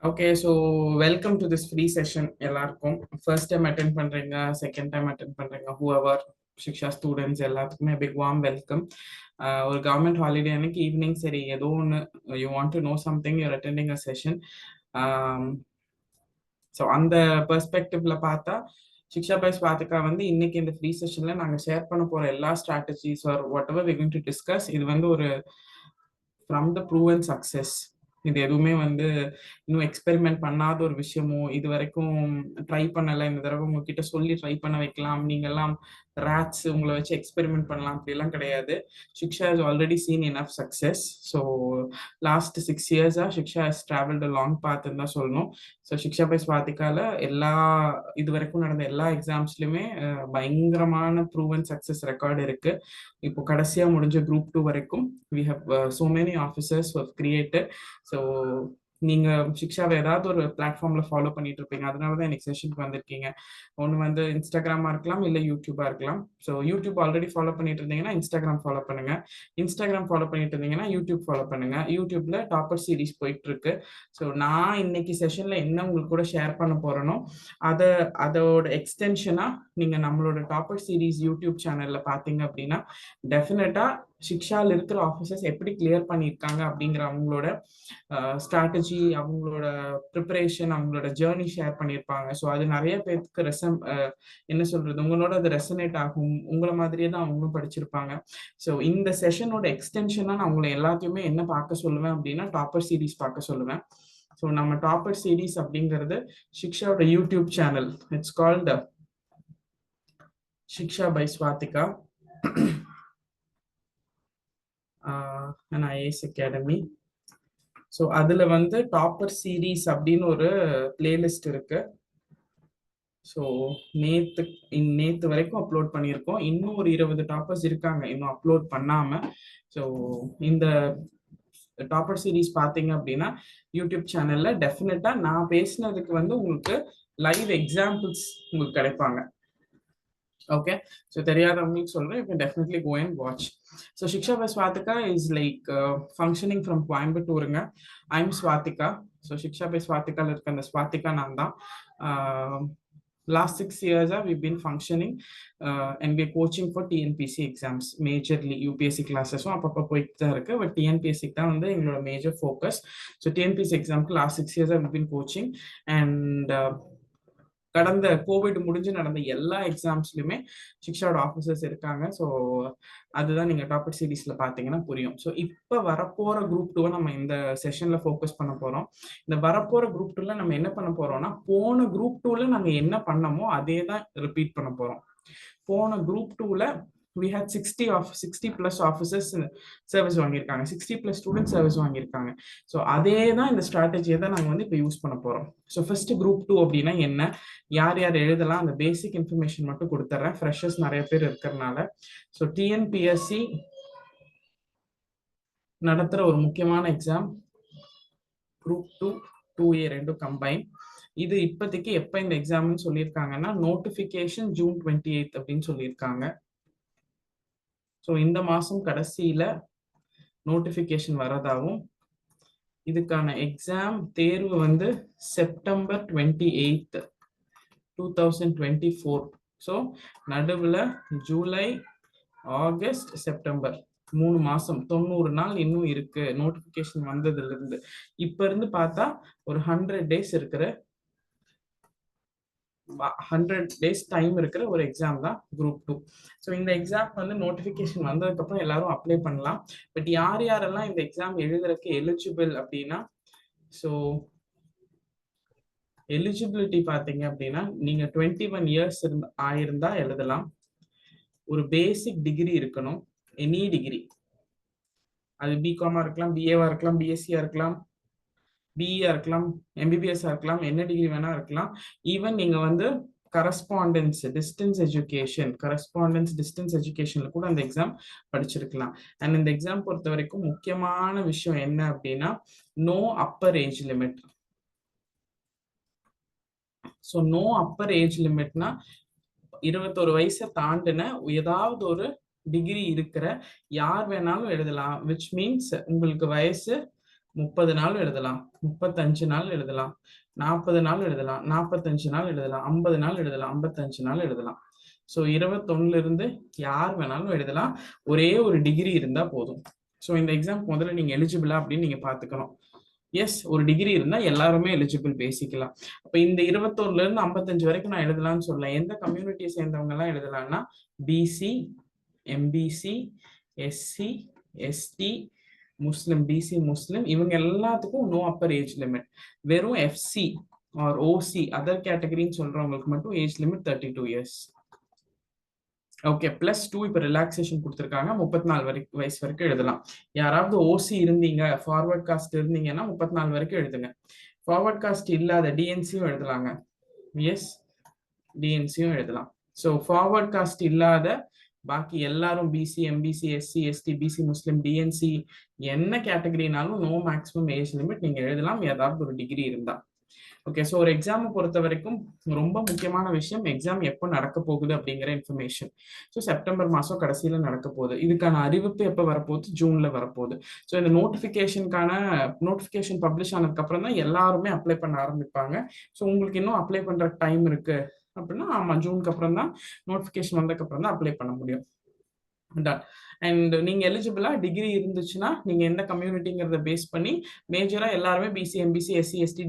Okay, so welcome to this free session. எல்லாருக்கும் first time attend பண்றீங்க, second time attend பண்றீங்க, whoever சிக்ஷா students எல்லாத்துக்குமே big warm welcome. ஒரு government holiday அன்னைக்கு evening சரி ஏதோ ஒன்று you want to know something your attending a session. So அந்த பெர்ஸ்பெக்டிவ்ல பார்த்தா சிக்ஷா பை ஸ்வாதிகா வந்து இன்னைக்கு இந்த ஃப்ரீ செஷன்ல நாங்கள் ஷேர் பண்ண போற எல்லா strategies are whatever we going to discuss இது வந்து ஒரு ஃப்ரம் த ப்ரூவன் சக்சஸ். இது எதுவுமே வந்து இன்னும் எக்ஸ்பெரிமெண்ட் பண்ணாத ஒரு விஷயமோ இது வரைக்கும் ட்ரை பண்ணலை, இந்த தடவை உங்ககிட்ட சொல்லி ட்ரை பண்ண வைக்கலாம், நீங்கெல்லாம் ரேட்ஸ் உங்களை வச்சு எக்ஸ்பெரிமெண்ட் பண்ணலாம் அப்படிலாம் கிடையாது. Shiksha has already seen enough success. So last 6 இயர்ஸாக சிக்ஷா ஹஸ் ட்ராவல்டு லாங் பாத்துன்னு தான் சொல்லணும். ஸோ சிக்ஷா பை ஸ்வாதிகால இது வரைக்கும் நடந்த எல்லா எக்ஸாம்ஸ்லையுமே பயங்கரமான ப்ரூவன் சக்சஸ் ரெக்கார்டு இருக்கு. இப்போ கடைசியா முடிஞ்ச குரூப் 2 வரைக்கும் we have so many officers who have created. So நீங்க சிக்ஷாவை ஏதாவது ஒரு பிளாட்ஃபார்ம்ல ஃபாலோ பண்ணிட்டு இருப்பீங்க, அதனாலதான் எனக்கு செஷனுக்கு வந்திருக்கீங்க. ஒன்று வந்து இன்ஸ்டாகிராமா இருக்கலாம், இல்லை யூடியூபா இருக்கலாம். ஸோ யூடியூப் ஆல்ரெடி ஃபாலோ பண்ணிட்டு இருந்தீங்கன்னா இன்ஸ்டாகிராம் ஃபாலோ பண்ணுங்க, இன்ஸ்டாகிராம் ஃபாலோ பண்ணிட்டு இருந்தீங்கன்னா யூடியூப் ஃபாலோ பண்ணுங்க. யூடியூப்ல டாப்பர் சீரிஸ் போயிட்டு இருக்கு. ஸோ நான் இன்னைக்கு செஷன்ல என்ன உங்களுக்கு கூட ஷேர் பண்ண போறேனோ அதோட எக்ஸ்டென்ஷனா நீங்க நம்மளோட டாப்பர் சீரிஸ் யூடியூப் சேனல்ல பாத்தீங்க அப்படின்னா டெஃபினட்டா சிக்ஷால இருக்கிற ஆஃபீஸர்ஸ் எப்படி கிளியர் பண்ணியிருக்காங்க அப்படிங்கிற அவங்களோட ஸ்ட்ராட்டஜி, அவங்களோட ப்ரிப்பரேஷன், அவங்களோட ஜேர்னி ஷேர் பண்ணியிருப்பாங்க. ஸோ அது நிறைய பேருக்கு என்ன சொல்றது, உங்களோட அது ரெசனேட் ஆகும். உங்களை மாதிரியே தான் அவங்களும் படிச்சிருப்பாங்க. ஸோ இந்த செஷனோட எக்ஸ்டென்ஷனா நான் உங்களை எல்லாத்தையுமே என்ன பார்க்க சொல்லுவேன் அப்படின்னா டாப்பர் சீரிஸ் பார்க்க சொல்லுவேன். ஸோ நம்ம டாப்பர் சீரிஸ் அப்படிங்கிறது சிக்ஷாவோட YouTube channel. It's called Shiksha by Swathika IAS academy. So அதுல வந்து டாப்பர் சீரீஸ் அப்படின்னு ஒரு பிளேலிஸ்ட் இருக்கு. ஸோ நேத்து வரைக்கும் அப்லோட் பண்ணியிருக்கோம். இன்னும் ஒரு 20 டாப்பர்ஸ் இருக்காங்க இன்னும் அப்லோட் பண்ணாம. ஸோ இந்த டாப்பர் சீரீஸ் பார்த்தீங்க அப்படின்னா யூடியூப் சேனல்ல டெஃபினட்டா நான் பேசினதுக்கு வந்து உங்களுக்கு லைவ் எக்ஸாம்பிள்ஸ் உங்களுக்கு கிடைப்பாங்க. Okay, so தெரியாதவங்களுக்கு சொல்றேன், you can definitely go and watch. So Shiksha by Swatika is like functioning from Coimbatore. I'm Swatika. So Shiksha by Swatika இருக்க அந்த ஸ்வாதிகா நான் தான். Last 6 years we've been functioning and we're coaching for TNPC exams, majorly UPSC classes அப்பப்போ போயிட்டு தான் இருக்கு. But TNPSC தான் வந்து எங்களோட மேஜர் ஃபோக்கஸ். ஸோ TNPSC எக்ஸாம்க்கு last 6 years we've been coaching and கடந்த கோவிட் முடிஞ்சு நடந்த எல்லா எக்ஸாம்ஸ்லயுமே சிக்ஷாவோட ஆஃபீஸர்ஸ் இருக்காங்க. ஸோ அதுதான் நீங்க டாப்பர் சீரீஸ்ல பாத்தீங்கன்னா புரியும். ஸோ இப்ப வரப்போற குரூப் 2 நம்ம இந்த செஷன்ல ஃபோக்கஸ் பண்ண போறோம். இந்த வரப்போற குரூப் 2ல நம்ம என்ன பண்ண போறோம்னா போன குரூப் 2ல நாங்க என்ன பண்ணமோ அதே தான் ரிப்பீட் பண்ண போறோம். போன குரூப் 2ல we had 60 plus officers service வாங்கியிருக்காங்க, 60 plus ஸ்டூடெண்ட் சர்வீஸ் வாங்கியிருக்காங்க. ஸோ அதே தான் இந்த ஸ்ட்ராட்டஜியை தான் நாங்கள் வந்து இப்போ யூஸ் பண்ண போறோம். ஸோ ஃபர்ஸ்ட் குரூப் 2 அப்படின்னா என்ன, யார் யார் எழுதலாம், அந்த பேசிக் இன்ஃபர்மேஷன் மட்டும் கொடுத்துட்றேன், ஃப்ரெஷர்ஸ் நிறைய பேர் இருக்கிறதுனால. ஸோ TNPSC நடத்துகிற ஒரு முக்கியமான எக்ஸாம் குரூப் 2 2A ரெண்டும் கம்பைன். இது இப்போதைக்கு எப்போ இந்த எக்ஸாம்னு சொல்லியிருக்காங்கன்னா நோட்டிஃபிகேஷன் June 28 அப்படின்னு சொல்லியிருக்காங்க. ஸோ இந்த மாதம் கடைசியில் நோட்டிஃபிகேஷன் வரதாகவும் இதுக்கான எக்ஸாம் தேர்வு வந்து September 28, 2024. ஸோ நடுவில் ஜூலை, ஆகஸ்ட், செப்டம்பர் 3 மாதம் 90 நாள் இன்னும் இருக்கு நோட்டிஃபிகேஷன் வந்ததுல இருந்து. இப்ப இருந்து பார்த்தா ஒரு 100 days இருக்கிற 100 days டைம் இருக்கிற ஒரு எக்ஸாம் தான் குரூப் 2. ஸோ இந்த எக்ஸாம் வந்து நோட்டிஃபிகேஷன் வந்ததுக்கு அப்புறம் எல்லாரும் அப்ளை பண்ணலாம். பட் யார் யாரெல்லாம் இந்த எக்ஸாம் எழுதுறதுக்கு எலிஜிபிள் அப்படின்னா, ஸோ எலிஜிபிலிட்டி பார்த்தீங்க அப்படின்னா நீங்க 21 இயர்ஸ் ஆயிருந்தா எழுதலாம். ஒரு பேசிக் டிகிரி இருக்கணும், எனி டிகிரி, அது பிகாமா இருக்கலாம், பிஏவா இருக்கலாம், பிஎஸ்சியா இருக்கலாம், பிஇஆ இருக்கலாம், எம்பிபிஎஸ் இருக்கலாம், என்ன டிகிரி வேணா இருக்கலாம். ஈவன் நீங்க வந்து டிஸ்டன்ஸ் எஜுகேஷன்ல கூட அந்த எக்ஸாம் படிச்சிருக்கலாம். அண்ட் இந்த எக்ஸாம் பொறுத்த வரைக்கும் முக்கியமான விஷயம் என்ன அப்படின்னா no upper age limit. So no upper age லிமிட்னா 21 வயசை தாண்டின ஏதாவது ஒரு டிகிரி இருக்கிற யார் வேணாலும் எழுதலாம். விச் மீன்ஸ் உங்களுக்கு வயசு 30 நாள் எழுதலாம், 35 நாள் எழுதலாம், 40 நாள் எழுதலாம், 45 நாள் எழுதலாம், 50 நாள் எழுதலாம், 55 நாள் எழுதலாம். ஸோ 21ல இருந்து யார் வேணாலும் எழுதலாம். ஒரே ஒரு டிகிரி இருந்தா போதும். ஸோ இந்த எக்ஸாம் முதல்ல நீங்க எலிஜிபிளா அப்படின்னு நீங்க பாத்துக்கணும். எஸ், ஒரு டிகிரி இருந்தா எல்லாருமே எலிஜிபிள் பேசிக்கலாம். அப்ப இந்த 21ல இருந்து 55 வரைக்கும் நான் எழுதலாம்னு சொல்லலாம். எந்த கம்யூனிட்டியை சேர்ந்தவங்க எல்லாம் எழுதலாம்னா பிசி, எம்பிசி, எஸ்சி, எஸ்டி, முஸ்லிம், பிசி முஸ்லிம், இவங்க எல்லாத்துக்கும் நோ அப்பர் ஏஜ் லிமிட். வெறும் எஃப்சி ஆர் ஓசி அதர் கேட்டகரின்னு சொல்றவங்களுக்கு மட்டும் ஏஜ் லிமிட் 32 இயர்ஸ். ஓகே, +2 இப்ப ரிலாக்ஸேஷன் கொடுத்துருக்காங்க. 34 வயசு வரைக்கும் எழுதலாம். யாராவது ஓசி இருந்தீங்க, ஃபார்வர்ட் காஸ்ட் இருந்தீங்கன்னா 34 வரைக்கும் எழுதுங்க. ஃபார்வர்ட் காஸ்ட் இல்லாத டிஎன்சியும் எழுதலாங்க. எஸ், டிஎன்சியும் எழுதலாம். ஸோ ஃபார்வர்ட் காஸ்ட் இல்லாத பாக்கி எல்லாரும் BC, MBC, SC, ST, BC Muslim, DNC என்ன கேட்டகரினாலும் நோ மேக்ஸிமம் ஏஜ் லிமிட், நீங்க எழுதலாம் ஏதாவது ஒரு டிகிரி இருந்தா. ஓகே, ஸோ ஒரு எக்ஸாமை பொறுத்த வரைக்கும் ரொம்ப முக்கியமான விஷயம் எக்ஸாம் எப்போ நடக்க போகுது அப்படிங்கிற இன்ஃபர்மேஷன். ஸோ செப்டம்பர் மாதம் கடைசியில் நடக்க போகுது. இதுக்கான அறிவிப்பு எப்போ வரப்போகுது? ஜூனில் வரப்போகுது. ஸோ இந்த நோட்டிஃபிகேஷன் பப்ளிஷ் ஆனதுக்கு அப்புறம் தான் எல்லாருமே அப்ளை பண்ண ஆரம்பிப்பாங்க. ஸோ உங்களுக்கு இன்னும் அப்ளை பண்ணுற டைம் இருக்கு அப்படின்னா, ஆமாம், ஜூனுக்கு அப்புறம் தான் நோட்டிஃபிகேஷன் வந்ததுக்கு அப்புறம் தான் அப்ளை பண்ண முடியும். அண்ட் நீங்க எலிஜிபிளா டிகிரி இருந்துச்சுன்னா நீங்க எந்த கம்யூனிட்டிங்கிறத பேஸ் பண்ணி மேஜரா எல்லாருமே BC, MBC, SC, ST,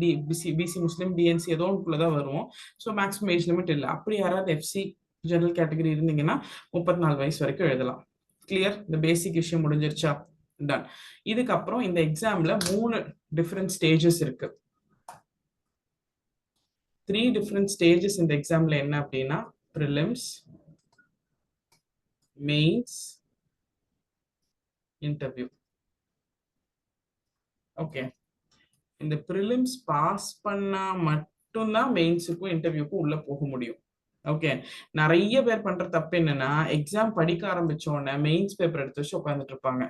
BC Muslim, DNC ஏதோ ஒன்றுக்குள்ளதான் வருவோம். ஸோ மேக்ஸிமம் ஏஜ் லிமிட் இல்லை. அப்படி யாராவது எஃப்சி ஜெனரல் கேட்டகரி இருந்தீங்கன்னா 34 வயசு வரைக்கும் எழுதலாம். கிளியர்? இந்த பேசிக் விஷயம் முடிஞ்சிருச்சா? டன். இதுக்கப்புறம் இந்த எக்ஸாம்ல 3 டிஃப்ரெண்ட் ஸ்டேஜஸ் இருக்கு. 3 டிஃப்ரெண்ட் ஸ்டேஜஸ் இந்த எக்ஸாம்ல என்ன அப்படின்னா ப்ரிலிம்ஸ், மெயின்ஸ், இன்டர்வியூ. ஓகே, இந்த ப்ரிலிம்ஸ் பாஸ் பண்ணா மட்டும்தான் மெயின்ஸுக்கும் இன்டர்வியூக்கும் உள்ள போக முடியும். ஓகே, நிறைய பேர் பண்ற தப்பு என்னன்னா எக்ஸாம் படிக்க ஆரம்பிச்ச உடனே மெயின்ஸ் பேப்பர் எடுத்து வச்சு உட்காந்துட்டு இருப்பாங்க.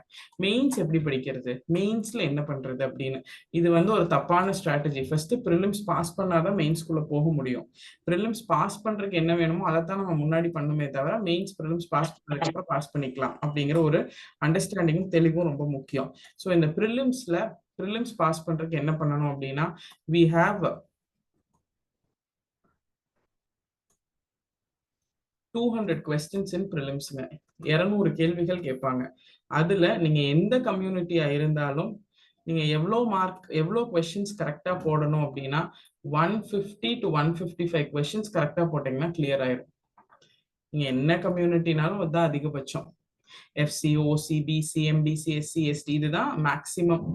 மெயின்ஸ் எப்படி படிக்கிறது, மெயின்ஸ்ல என்ன பண்றது அப்படின்னு. இது வந்து ஒரு தப்பான ஸ்ட்ராட்டஜி. ஃபர்ஸ்ட் ப்ரிலிம்ஸ் பாஸ் பண்ணாதான் மெயின்ஸ்குள்ள போக முடியும். ப்ரிலிம்ஸ் பாஸ் பண்றதுக்கு என்ன வேணுமோ அதைத்தான் நம்ம முன்னாடி பண்ணுமே தவிர மெயின்ஸ் ப்ரிலிம்ஸ் பாஸ் பண்ணதுக்கு அப்புறம் பாஸ் பண்ணிக்கலாம் அப்படிங்கிற ஒரு அண்டர்ஸ்டாண்டிங்கும் தெளிவும் ரொம்ப முக்கியம். ஸோ இந்த ப்ரிலிம்ஸ் பாஸ் பண்றதுக்கு என்ன பண்ணணும் அப்படின்னா we have 200 questions in prelims. 200 கேள்விகள் கேட்பாங்க. அதுல நீங்க எந்த கம்யூனிட்டியா இருந்தாலும் நீங்க எவ்வளோ கொஸ்டின்ஸ் கரெக்டா போடணும் அப்படின்னா 150 to 155 கொஸ்டின்ஸ் கரெக்டா போட்டீங்கன்னா கிளியர் ஆயிடும். நீங்க என்ன கம்யூனிட்டினாலும் அதுதான் அதிகபட்சம். எஃப்சி, ஓசி, பிசி, எம்பிசி, எஸ்சி, எஸ்டி இதுதான் மேக்சிமம்.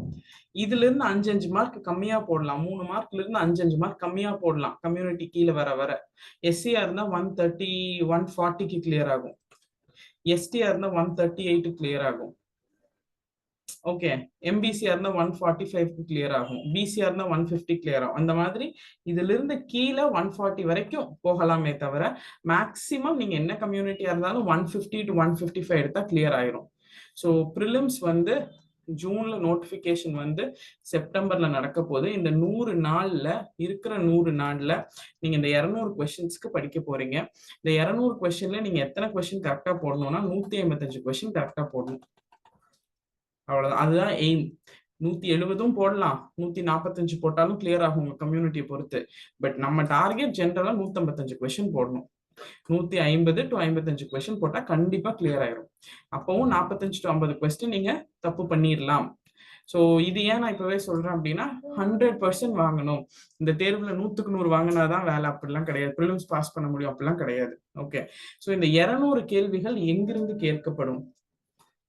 இதுல இருந்து 5 மார்க் கம்மியா போடலாம். 3 மார்க்ல இருந்து 5 மார்க் கம்மியா போடலாம் கம்யூனிட்டி கீழே வர. எஸ்சியா இருந்தா 130, 140க்கு கிளியர் ஆகும். எஸ்டியா இருந்தா 138 கிளியர் ஆகும். ஓகே, எம்பிசியா இருந்தா 145க்கு கிளியர் ஆகும். பிசியா இருந்தா 150 கிளியர் ஆகும். அந்த மாதிரி இதுல இருந்து கீழே 140 வரைக்கும் போகலாமே தவிர மேக்சிமம் நீங்க என்ன கம்யூனிட்டியா இருந்தாலும் 150 to 155 எடுத்தா கிளியர் ஆயிரும். ஸோ ப்ரிலிம்ஸ் வந்து ஜூன்ல நோட்டிபிகேஷன் வந்து செப்டம்பர்ல நடக்க போகுது. இந்த 100 நாள்ல நீங்க இந்த 200 கொஸ்டின்ஸ்க்கு படிக்க போறீங்க. இந்த 200 கொஸ்டின்ல நீங்க எத்தனை கொஸ்டின் கரெக்டா போடணும்னா 155 கொஸ்டின் கரெக்டா போடணும். அவ்வளவுதான், அதுதான் எய்ம். 170 போடலாம், 145 போட்டாலும் கிளியர் ஆகும் உங்க கம்யூனிட்டியை பொறுத்து. பட் நம்ம டார்கெட் ஜென்ரலா 155 கொஸ்டின் போடணும். 150 to 55 கொஸ்டின் போட்டா கண்டிப்பா கிளியர் ஆயிரும். அப்பவும் 45 to 50 கொஸ்டின் நீங்க தப்பு பண்ணிடலாம். ஸோ இது ஏன் நான் இப்பவே சொல்றேன் அப்படின்னா 100% வாங்கணும். இந்த தேர்வுல 100க்கு 100 வாங்கினாதான் வேலை அப்படிலாம் கிடையாது. ப்ரிலிம்ஸ் பாஸ் பண்ண முடியும் அப்படிலாம் கிடையாது. ஓகே, ஸோ இந்த 200 கேள்விகள் எங்கிருந்து கேட்கப்படும்?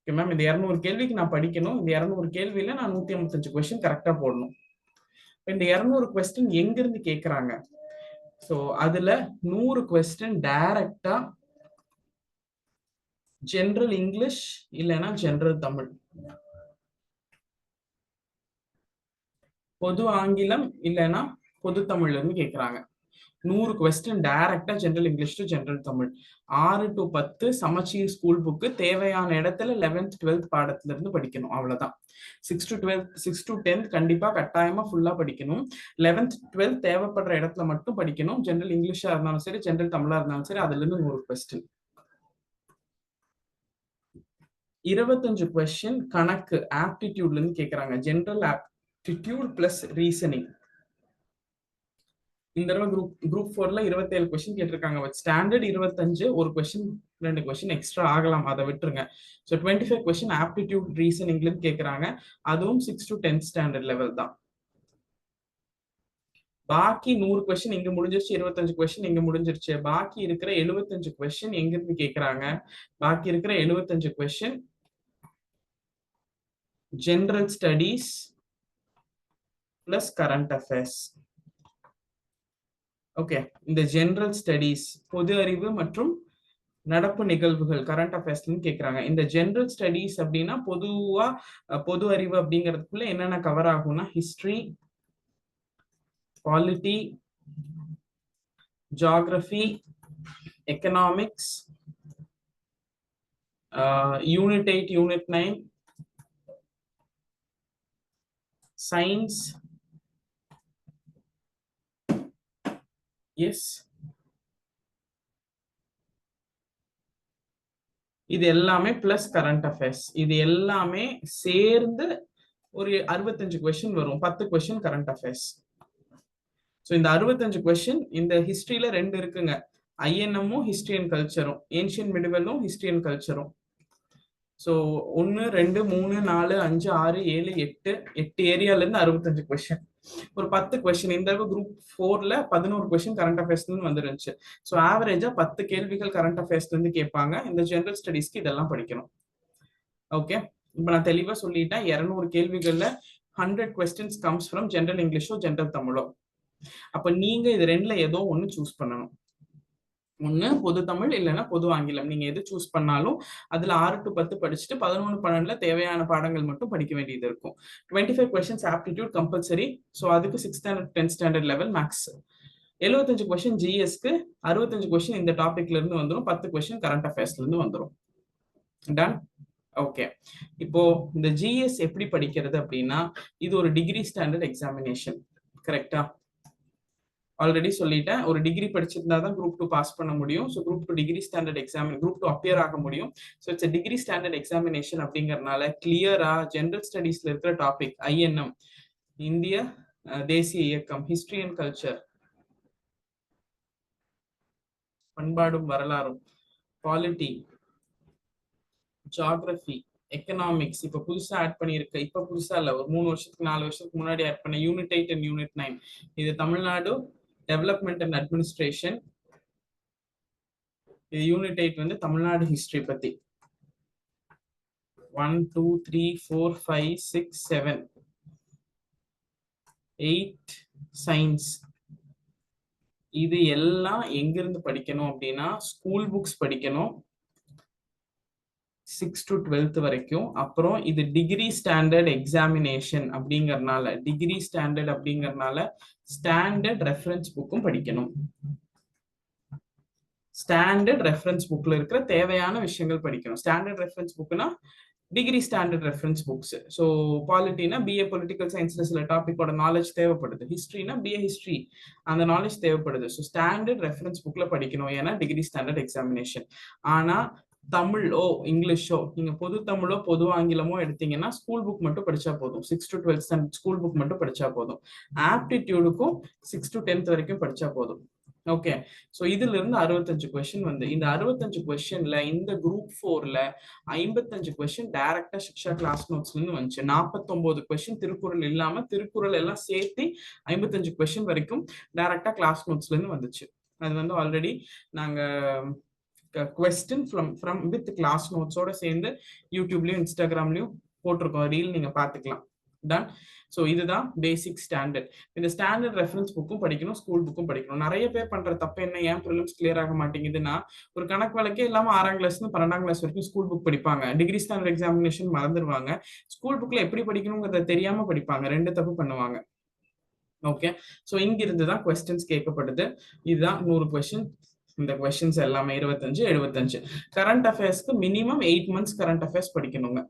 மேம், இந்த 200 கேள்விக்கு நான் படிக்கணும். இந்த 200 கேள்வியில நான் 155 கொஸ்டின் கரெக்டா போடணும். இந்த 200 கொஸ்டின் எங்க இருந்து கேக்குறாங்க? சோ அதுல 100 கொஸ்டின் டைரக்டா ஜெனரல் இங்கிலீஷ் இல்லைன்னா ஜெனரல் தமிழ், பொது ஆங்கிலம் இல்லைன்னா பொது தமிழ்ல இருந்து கேக்குறாங்க. 100 கொஸ்டின் டைரக்டா general English to general Tamil. 6 to 10 சமச்சீர் ஸ்கூல் புக்கு தேவையான இடத்துல 11th 12th பாடத்துல இருந்து படிக்கணும். அவ்வளவுதான். 6 to 10th கண்டிப்பா கட்டாயமா ஃபுல்லா படிக்கணும். 11th 12th தேவைப்படுற இடத்துல மட்டும் படிக்கணும். ஜெனரல் இங்கிலீஷா இருந்தாலும் சரி, ஜெனரல் தமிழா இருந்தாலும் சரி, அதுல இருந்து 100 கொஸ்டின். 25 கொஸ்டின் கணக்கு ஆப்டிடியூட்ல இருந்து கேக்குறாங்க. General aptitude plus reasoning. இந்த தடவை குரூப் 4ல 27 கொஸ்டின் கேட்டிருக்காங்க. பட் ஸ்டாண்டர்ட் 25, ஒரு கொஸ்டின் 2 கொஸ்டின் எக்ஸ்ட்ரா ஆகலாம், அதை விட்டுருங்க. ஸோ 25 கொஸ்டின் ஆப்டிடியூட் ரீசனிங்ல கேட்கறாங்க. அதுவும் 6 to 10 ஸ்டாண்டர்ட் லெவல் தான். பாக்கி 100 கொஸ்டின் இங்க முடிஞ்சிருச்சு, 25 கொஸ்டின் இங்க முடிஞ்சிருச்சு. பாக்கி இருக்கிற 75 கொஸ்டின் எங்க இருந்து கேட்கறாங்க? பாக்கி இருக்கிற 75 question general studies plus current affairs. Okay, இந்த ஜெனரல் ஸ்டடீஸ் பொது அறிவு மற்றும் நடப்பு நிகழ்வுகள் கரண்ட் அஃபேர்ஸ்ல கேட்கறாங்க. இந்த ஜெனரல் ஸ்டடீஸ் அப்படின்னா பொதுவா பொது அறிவு அப்படிங்கிறதுக்குள்ள என்னென்ன கவர் ஆகும்னா history, polity, geography, economics, unit 8, unit 9, science, yes, இது எல்லாமே பிளஸ் கரண்ட் அஃபேர்ஸ். இது எல்லாமே சேர்ந்து ஒரு 65 கொஸ்டின் வரும். 10 கொஸ்டின் கரண்ட் அஃபேர்ஸ். ஸோ இந்த 65 கொஸ்டின் இந்த ஹிஸ்டரியில 2 இருக்குங்க. ஐஎன்எம்மும் ஹிஸ்டரி அண்ட் கல்ச்சரும், ஏன்ஷியன் மிடிவலும் ஹிஸ்டரி அண்ட் கல்ச்சரும். ஸோ 1, 2, 3, 4, 5, 6, 7, 8 ஏரியால இருந்து 65 கொஸ்டின். ஒரு 10 கொஸ்டின். இந்த குரூப் 4ல 11 கொஸ்டின் கரண்ட் அஃபேர்ஸ்ல இருந்து வந்துருந்துச்சு. ஸோ ஆவரேஜா 10 கேள்விகள் கரண்ட் அஃபேர்ஸ்ல இருந்து கேட்பாங்க. இந்த ஜெனரல் ஸ்டடீஸ்க்கு இதெல்லாம் படிக்கணும். ஓகே, இப்போ நான் தெளிவா சொல்லிட்டேன். 200 கேள்விகள்ல 100 கொஸ்டின்ஸ் கம்ஸ் ஃப்ரம் ஜெனரல் இங்கிலீஷோ ஜெனரல் தமிழோ. அப்ப நீங்க இது 2ல ஏதோ ஒன்னு சூஸ் பண்ணணும். ஒன்னு பொது தமிழ் இல்லைன்னா பொது ஆங்கிலம். நீங்க எது சூஸ் பண்ணாலும் அதுல 6 to 10 படிச்சுட்டு 11, 12ல தேவையான பாடங்கள் மட்டும் படிக்க வேண்டியது இருக்கும். 25 கொஸ்டின்ஸ் ஆப்டிடியூட் கம்பல்சரி. ஸோ அதுக்கு 6th standard 10th standard level maths. 75 question ஜிஎஸ்க்கு, 65 கொஸ்டின் இந்த டாபிக்ல இருந்து வந்துடும். 10 கொஸ்டின் கரண்ட் அஃபேர்ஸ்ல இருந்து வந்துடும். டன். ஓகே, இப்போ இந்த ஜிஎஸ் எப்படி படிக்கிறது அப்படின்னா இது ஒரு டிகிரி ஸ்டாண்டர்ட் எக்ஸாமினேஷன். கரெக்டா? ஆல்ரெடி சொல்லிட்டேன், ஒரு டிகிரி படிச்சிருந்தா தான் குரூப் 2 பாஸ் பண்ண முடியும். So group 2 degree standard examine group 2 appear ஆக முடியும். So it's degree standard examination அப்படிங்கறதுனால கிளியரா ஜெனரல் ஸ்டடீஸ்ல இருக்கிற டாபிக் ஐஎன்எம், இந்திய தேசிய இயக்கம், ஹிஸ்டரி அண்ட் கல்ச்சர், பண்பாடும் வரலாறும், பாலிட்டி, ஜியோகிராஃபி, எக்கனாமிக்ஸ், இப்ப புதுசா ஆட் பண்ணிருக்க, இப்ப புதுசா இல்ல, ஒரு 3 வருஷத்துக்கு 4 வருஷத்துக்கு முன்னாடி ஆட் பண்ண யூனிட் 8 அண்ட் யூனிட் 9. இது தமிழ்நாடு டெவலப்மெண்ட் அண்ட் அட்மினிஸ்ட்ரேஷன். இது யூனிட் 8 வந்து தமிழ்நாடு ஹிஸ்டரி பத்தி. 1, 2, 3, 4, 5, 6, 7, 8 சயின்ஸ். இது எல்லாம் எங்கிருந்து படிக்கணும் அப்படின்னா ஸ்கூல் புக்ஸ் படிக்கணும் 6 to 12th வரைக்கும். அப்புறம் இது டிகிரி ஸ்டாண்டர்ட் எக்ஸாமினேஷன் அப்படிங்கறதுனால ஸ்டாண்டர்ட் ரெஃபரன்ஸ் புக்கும் படிக்கணும். ஸ்டாண்டர்ட் ரெஃபரன்ஸ் புக்ல இருக்கிற தேவையான விஷயங்கள் படிக்கணும். ஸ்டாண்டர்ட் ரெஃபரன்ஸ் புக்னா degree standard reference books. So பாலிட்டினா பிஏ பொலிட்டிக்கல் சயின்ஸ்ல சில டாபிக்கோட நாலேஜ் தேவைப்படுது. ஹிஸ்டரினா பிஏ ஹிஸ்டரி அந்த நாலேஜ் தேவைப்படுது. ஸோ ஸ்டாண்டர்ட் ரெஃபரன்ஸ் புக்ல படிக்கணும், ஏன்னா டிகிரி ஸ்டாண்டர்ட் எக்ஸாமினேஷன். ஆனா தமிழோ இங்கிலீஷோ நீங்க பொது தமிழோ பொது ஆங்கிலமோ எடுத்தீங்கன்னா ஸ்கூல் புக் மட்டும் படிச்சா போதும். 6 to 12th standard school book மட்டும் படிச்சா போதும். ஆப்டிடியூடுக்கும் 6 to 10th வரைக்கும் படிச்சா போதும். ஓகே, ஸோ இதுல இருந்து 65 கொஸ்டின் வந்து இந்த 65 கொஸ்டின்ல இந்த குரூப் 4ல 55 கொஸ்டின் டைரக்டா சிக்ஷா கிளாஸ் நோட்ஸ்ல இருந்து வந்துச்சு. 49 கொஸ்டின் திருக்குறள் இல்லாம, திருக்குறள் எல்லாம் சேர்த்து 55 கொஸ்டின் வரைக்கும் டைரக்டா கிளாஸ் நோட்ஸ்ல இருந்து வந்துச்சு. அது வந்து ஆல்ரெடி நாங்க கொஸ்டின் ஃப்ரம் வித் கிளாஸ் நோட்ஸோட சேர்ந்து யூடியூப்லயும் இன்ஸ்டாகிராம்லயும் போட்டிருக்கோம், ரீல் நீங்க பாத்துக்கலாம். டன். ஸோ இதுதான் பேசிக் ஸ்டாண்டர்ட். இந்த ஸ்டாண்டர்ட் ரெஃபரன்ஸ் புக்கும் படிக்கணும், ஸ்கூல் புக்கும் படிக்கணும். நிறைய பேர் பண்ற தப்பு என்ன, ஏன் ப்ரிலிம்ஸ் கிளியர் ஆக மாட்டேங்குதுன்னா ஒரு கணக்கு வழக்கே இல்லாம 6ஆம் கிளாஸ் 12ஆம் கிளாஸ் வரைக்கும் ஸ்கூல் புக் படிப்பாங்க. டிகிரி ஸ்டாண்டர்ட் எக்ஸாமினேஷன் மறந்துடுவாங்க. ஸ்கூல் புக்ல எப்படி படிக்கணுங்கிறத தெரியாம படிப்பாங்க. 2 தப்பு பண்ணுவாங்க. ஓகே, ஸோ இங்க இருந்து தான் கொஸ்டின்ஸ் கேட்கப்படுது. இதுதான் 100 கொஸ்டின். இந்த கொஸ்டின்ஸ் எல்லாமே 25, 75. கரண்ட் அஃபேர்ஸ்க்கு மினிமம் 8 months கரண்ட் அஃபேர்ஸ் படிக்கணுங்க.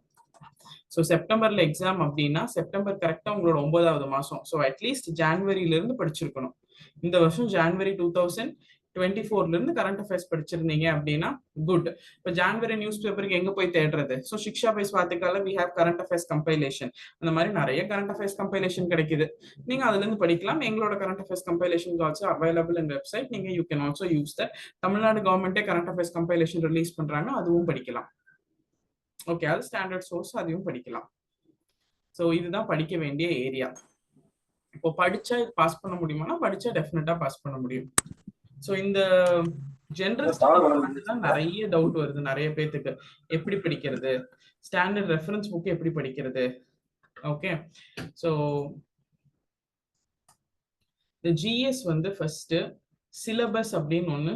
ஸோ செப்டம்பர்ல எக்ஸாம் அப்படின்னா செப்டம்பர் கரெக்டா உங்களோட 9வது மாசம். ஸோ அட்லீஸ்ட் ஜான்வரியில இருந்து படிச்சிருக்கணும். இந்த வருஷம் ஜான்வரி 2023 24ல இருந்து கரண்ட் அஃபேர்ஸ் படிச்சிருந்தீங்க அப்படின்னா குட். இப்போ ஜான்வரி நியூஸ் பேப்பருக்கு எங்க போய் தேடுறது? ஸோ சிக்ஷா பை ஸ்வாதிகால we have current affairs compilation. அந்த மாதிரி நிறைய கரண்ட் அஃபேர்ஸ் கம்பைலேஷன் கிடைக்குது. நீங்க அதுல இருந்து படிக்கலாம். எங்களோட current affairs compilation also available in website. நீங்க you can also use that. Tamil Nadu கவர்மெண்டே கரண்ட் அஃபேர்ஸ் கம்பைலேஷன் ரிலீஸ் பண்றாங்க, அதுவும் படிக்கலாம். ஓகே, அது ஸ்டாண்டர்ட் சோர்ஸ், அதையும் படிக்கலாம். ஸோ இதுதான் படிக்க வேண்டிய ஏரியா. இப்போ படிச்சா பாஸ் பண்ண முடியுமானா படிச்சா டெஃபினட்டா பாஸ் பண்ண முடியும். ஸோ இந்த ஜெனரல் நிறைய டவுட் வருது நிறைய பேத்துக்கு. எப்படி படிக்கிறது, ஸ்டாண்டர்ட் ரெஃபரன்ஸ் புக் எப்படி படிக்கிறது? ஓகே, ஸோ இந்த ஜிஎஸ் வந்து ஃபர்ஸ்ட் சிலபஸ் அப்படின்னு ஒன்று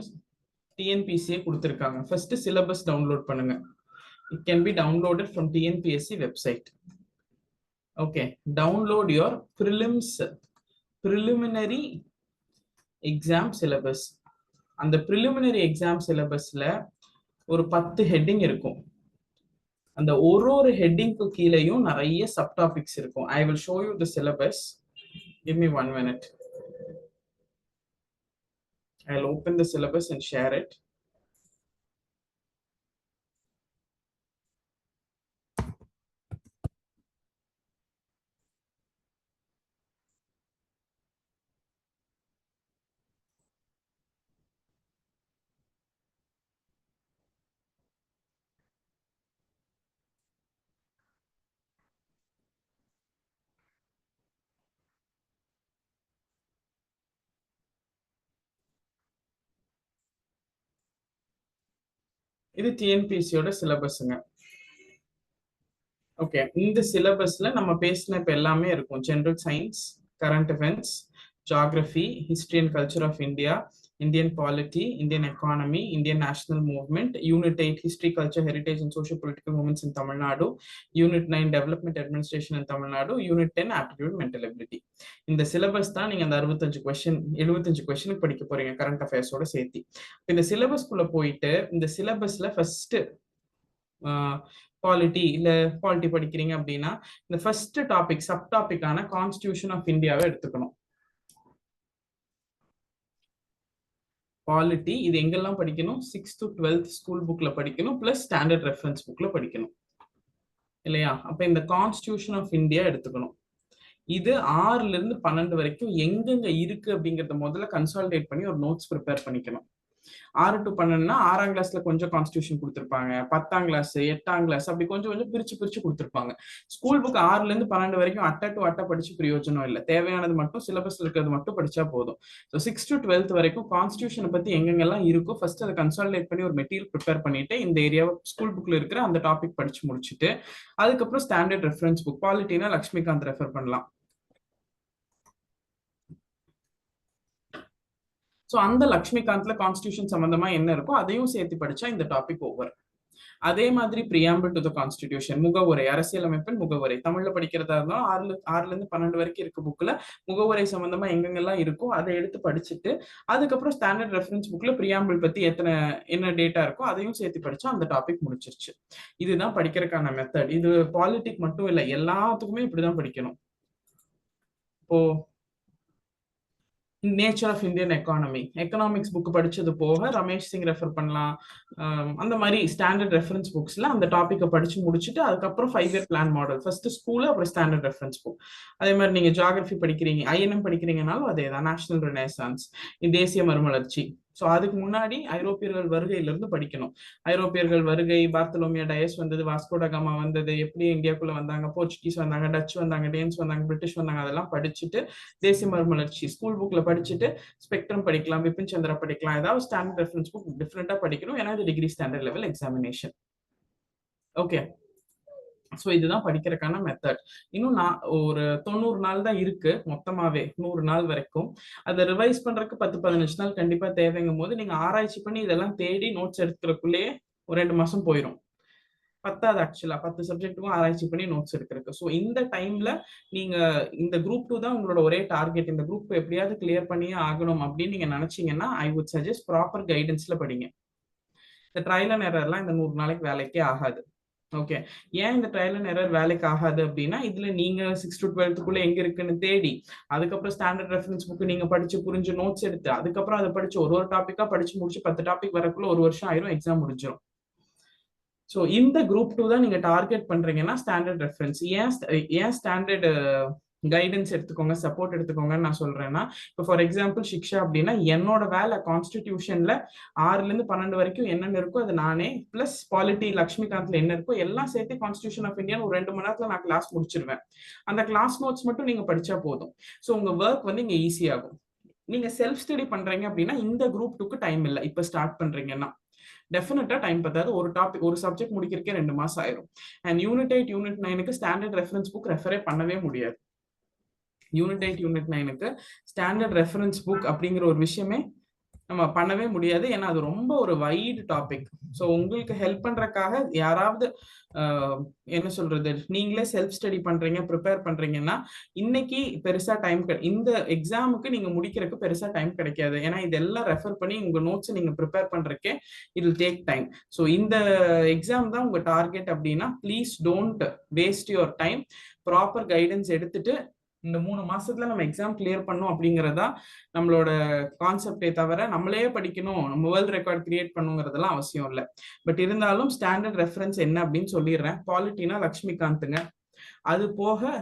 டிஎன்பிசியே கொடுத்துருக்காங்க. ஃபர்ஸ்ட் சிலபஸ் டவுன்லோட் பண்ணுங்க. It can be downloaded from TNPSC website. Okay, download your preliminary exam syllabus. அந்த preliminary எக்ஸாம் சிலபஸ்ல ஒரு 10 ஹெட்டிங் இருக்கும். அந்த ஒரு ஹெட்டிங்க்கு கீழேயும் நிறைய சப் டாபிக்ஸ் இருக்கும். I will show you the syllabus. Give me 1 minute. I'll open the syllabus and share it. இது டிஎன்பிசியோட சிலபஸ்ங்க. Okay, இந்த சிலபஸ்ல நம்ம பேசின இப்ப எல்லாமே இருக்கும். General science, current affairs, geography, history and culture of India, Indian polity, Indian economy, Indian national movement, unit 8 history, culture, heritage and social political movements in Tamil Nadu, unit 9 development administration in Tamil Nadu, unit 10 aptitude mental ability. இந்த syllabus தான் நீங்க அந்த 75 கொஸ்டினுக்கு படிக்க போறீங்க current அஃபேர்ஸோட சேர்த்து. இந்த சிலபஸ்க்குள்ள போயிட்டு இந்த சிலபஸ்ல ஃபர்ஸ்ட் பாலிட்டி இல்ல பாலிட்டி படிக்கிறீங்க அப்படின்னா இந்த ஃபர்ஸ்ட் டாபிக் சப் டாபிக்கான கான்ஸ்டிடியூஷன் ஆஃப் இந்தியாவை எடுத்துக்கணும். பாலிட்டி இது எங்கெல்லாம் படிக்கணும்? 6th to 12th ஸ்கூல் புக்ல படிக்கணும், பிளஸ் ஸ்டாண்டர்ட் ரெஃபரன்ஸ் புக்ல படிக்கணும் இல்லையா? அப்ப இந்த கான்ஸ்டிடியூஷன் ஆஃப் இந்தியா எடுத்துக்கணும். இது 6ல இருந்து 12 வரைக்கும் எங்கெங்க இருக்கு அப்படிங்கறத முதல்ல கன்சாலிடேட் பண்ணி ஒரு நோட்ஸ் ப்ரிப்பேர் பண்ணிக்கணும். 6 to 12னா 6ஆம் கிளாஸ்ல கொஞ்சம் கான்ஸ்டிடியூஷன் கொடுத்துருப்பாங்க, 10ஆம் கிளாஸ், 8ஆம் கிளாஸ் அப்படி கொஞ்சம் கொஞ்சம் பிரிச்சு கொடுத்துருப்பாங்க. ஸ்கூல் புக் 6ல இருந்து 12 வரைக்கும் அட்டை டு அட்டை படிச்சு பிரயோஜனம் இல்லை. தேவையானது மட்டும் சிலபஸ்ல இருக்கிறது மட்டும் படிச்சா போதும். ஸோ 6th to 12th வரைக்கும் கான்ஸ்டிடியூஷனை பத்தி எங்கெங்கெல்லாம் இருக்கோ ஃபர்ஸ்ட் அதை கன்சாலிடேட் பண்ணி ஒரு மெட்டீரியல் ப்ரிப்பேர் பண்ணிட்டு இந்த ஏரியாவை ஸ்கூல் புக்ல இருக்கிற அந்த டாபிக் படிச்சு முடிச்சுட்டு அதுக்கப்புறம் ஸ்டாண்டர்ட் ரெஃபரன்ஸ் புக் பாலிட்டினா லக்ஷ்மிகாந்த் ரெஃபர் பண்ணலாம். ஸோ அந்த லக்ஷ்மிகாந்த்ல கான்ஸ்டிடியூஷன் சம்பந்தமா என்ன இருக்கோ அதையும் சேர்த்து படிச்சா இந்த டாபிக் ஓவர். அதே மாதிரி பிரியாம்பிள் டு த கான்ஸ்டிடியூஷன், முகவுரை, அரசியலமைப்பின் முகவுரை தமிழ்ல படிக்கிறதா இருந்தாலும் 6ல இருந்து 12 வரைக்கும் இருக்க புக்ல முகவுரை சம்பந்தமா எங்கெங்கெல்லாம் இருக்கோ அதை எடுத்து படிச்சுட்டு அதுக்கப்புறம் ஸ்டாண்டர்ட் ரெஃபரன்ஸ் புக்ல பிரியாம்பிள் பத்தி என்ன டேட்டா இருக்கோ அதையும் சேர்த்து படிச்சா அந்த டாபிக் முடிச்சிருச்சு. இதுதான் படிக்கிறதுக்கான மெத்தட். இது பாலிட்டிக் மட்டும் இல்லை, எல்லாத்துக்குமே இப்படிதான் படிக்கணும். இப்போ nature of Indian economy, economics book படிச்சது போக ரமேஷ் சிங் ரெஃபர் பண்ணலாம். அந்த மாதிரி ஸ்டாண்டர்ட் ரெஃபரன்ஸ் புக்ஸ்ல அந்த டாபிக்கை படிச்சு முடிச்சுட்டு அதுக்கப்புறம் 5-year plan model first school அப்புறம் ஸ்டாண்டர்ட் ரெஃபரன்ஸ் புக். அதே மாதிரி நீங்க ஜியோகிராஃபி படிக்கிறீங்க, ஐஎன்எம் படிக்கிறீங்கனாலும் அதே தான், நேஷனல் ரெனேசான்ஸ், தேசிய மறுமலர்ச்சி. ஸோ அதுக்கு முன்னாடி ஐரோப்பியர்கள் வருகையிலிருந்து படிக்கணும். ஐரோப்பியர்கள் வருகை, பார்த்தலோமியா டயஸ் வந்தது, வாஸ்கோட காமா வந்தது, எப்படி இந்தியாக்குள்ள வந்தாங்க, போர்ச்சுகீஸ் வந்தாங்க, டச் வந்தாங்க, டேன்ஸ் வந்தாங்க, பிரிட்டிஷ் வந்தாங்க, அதெல்லாம் படிச்சுட்டு தேசிய மறுமலர்ச்சி ஸ்கூல் புக்ல படிச்சுட்டு ஸ்பெக்ட்ரம் படிக்கலாம், பிபின் சந்திரா படிக்கலாம். ஏதாவது ஸ்டாண்டர்ட் ரெஃபரன்ஸ் புக் டிஃப்ரெண்டா படிக்கணும், ஏன்னா இது degree standard level examination. Okay, so இதுதான் படிக்கிறதுக்கான மெத்தட். இன்னும் ஒரு 90 நாள் தான் இருக்கு மொத்தமாவே, 100 நாள் வரைக்கும். அதை ரிவைஸ் பண்றதுக்கு 10-15 நாள் கண்டிப்பா தேவைங்கும் போது நீங்க ஆராய்ச்சி பண்ணி இதெல்லாம் தேடி நோட்ஸ் எடுக்கிறதுக்குள்ளேயே ஒரு 2 மாசம் போயிடும். பத்தாது ஆக்சுவலா 10 சப்ஜெக்ட்டுக்கும் ஆராய்ச்சி பண்ணி நோட்ஸ் எடுக்கிறதுக்கு. ஸோ இந்த டைம்ல நீங்க இந்த குரூப் 2 தான் உங்களோட ஒரே டார்கெட், இந்த குரூப் எப்படியாவது கிளியர் பண்ணியே ஆகணும் அப்படின்னு நீங்க நினைச்சீங்கன்னா ஐ வுட் சஜஸ்ட் ப்ராப்பர் கைடன்ஸ்ல படிங்க. இந்த ட்ரையல் அண்ட் எரர்லாம் இந்த 100 நாளைக்கு வேலைக்கே ஆகாது. ஓகே. ஏன் இந்த ட்ரையல் அண்ட் எரர் வேலைக்கு ஆகாது அப்படின்னா, இதுல நீங்க 6 to 12க்குள்ள எங்க இருக்குன்னு தேடி, அதுக்கப்புறம் ஸ்டாண்டர்ட் ரெஃபரன்ஸ் புக் நீங்க படிச்சு புரிஞ்சு நோட்ஸ் எடுத்து, அதுக்கப்புறம் அதை படிச்சு ஒரு டாபிக்கா படிச்சு முடிச்சு 10 டாபிக் வரக்குள்ள 1 வருஷம் ஆயிரும், எக்ஸாம் முடிஞ்சிரும். ஸோ இந்த குரூப் 2 தான் நீங்க டார்கெட் பண்றீங்கன்னா ஸ்டாண்டர்ட் ரெஃபரன்ஸ். ஏன் ஸ்டாண்டர்ட் கைடன்ஸ் எடுத்துக்கோங்க, சப்போர்ட் எடுத்துக்கோங்கன்னு நான் சொல்றேன்னா, இப்போ ஃபார் எக்ஸாம்பிள் சிக்ஷா அப்படின்னா என்னோட வேலை கான்ஸ்டிடியூஷன்ல 6ல இருந்து 12 வரைக்கும் என்னென்ன இருக்கோ அது நானே, பிளஸ் பாலிட்டி லக்ஷ்மிகாந்த்ல என்ன இருக்கோ எல்லாம் சேர்த்து கான்ஸ்டிடியூஷன் ஆஃப் இந்தியா ஒரு 2 மணி நேரத்துல நான் கிளாஸ் முடிச்சிருவேன். அந்த கிளாஸ் நோட்ஸ் மட்டும் நீங்க படிச்சா போதும். ஸோ உங்க ஒர்க் வந்து இங்க ஈஸியாகும். நீங்க செல்ஃப் ஸ்டடி பண்றீங்க அப்படின்னா இந்த குரூப் 2க்கு டைம் இல்லை. இப்ப ஸ்டார்ட் பண்றீங்கன்னா டெஃபினட்டா டைம் பத்தாது. ஒரு டாபிக் ஒரு சப்ஜெக்ட் முடிக்கிறக்கே 2 மாசம் ஆயிரும். அண்ட் யூனிட் 8 யூனிட் 9க்கு ஸ்டாண்டர்ட் ரெஃபரன்ஸ் புக் ரெஃபரே பண்ணவே முடியாது. யூனிட் 8 யூனிட் 9க்கு ஸ்டாண்டர்ட் ரெஃபரன்ஸ் புக் அப்படிங்கிற ஒரு விஷயமே நம்ம பண்ணவே முடியாது. ஏன்னா அது ரொம்ப ஒரு வைடு டாபிக். ஸோ உங்களுக்கு ஹெல்ப் பண்றதுக்காக யாராவது என்ன சொல்றது, நீங்களே செல்ஃப் ஸ்டடி பண்றீங்க, ப்ரிப்பேர் பண்றீங்கன்னா இன்னைக்கு பெருசா டைம் இந்த எக்ஸாமுக்கு நீங்க முடிக்கிறதுக்கு பெருசா டைம் கிடைக்காது. ஏன்னா இதெல்லாம் ரெஃபர் பண்ணி உங்க நோட்ஸ் நீங்க ப்ரிப்பேர் பண்றதுக்கே it will take time. So இந்த எக்ஸாம் தான் உங்க டார்கெட் அப்படின்னா please don't waste your time. Proper guidance எடுத்துட்டு இந்த 3 மாசத்துல நம்ம எக்ஸாம் கிளியர் பண்ணும் அப்படிங்கறதா நம்மளோட கான்செப்டே தவிர நம்மளே படிக்கணும், நம்ம வேர்ல்ட் ரெக்கார்ட் கிரியேட் பண்ணுங்கிறதெல்லாம் அவசியம் இல்லை. பட் இருந்தாலும் ஸ்டாண்டர்ட் ரெஃபரன்ஸ் என்ன அப்படின்னு சொல்லிடுறேன். பாலிட்டினா லக்ஷ்மிகாந்துங்க. அது போக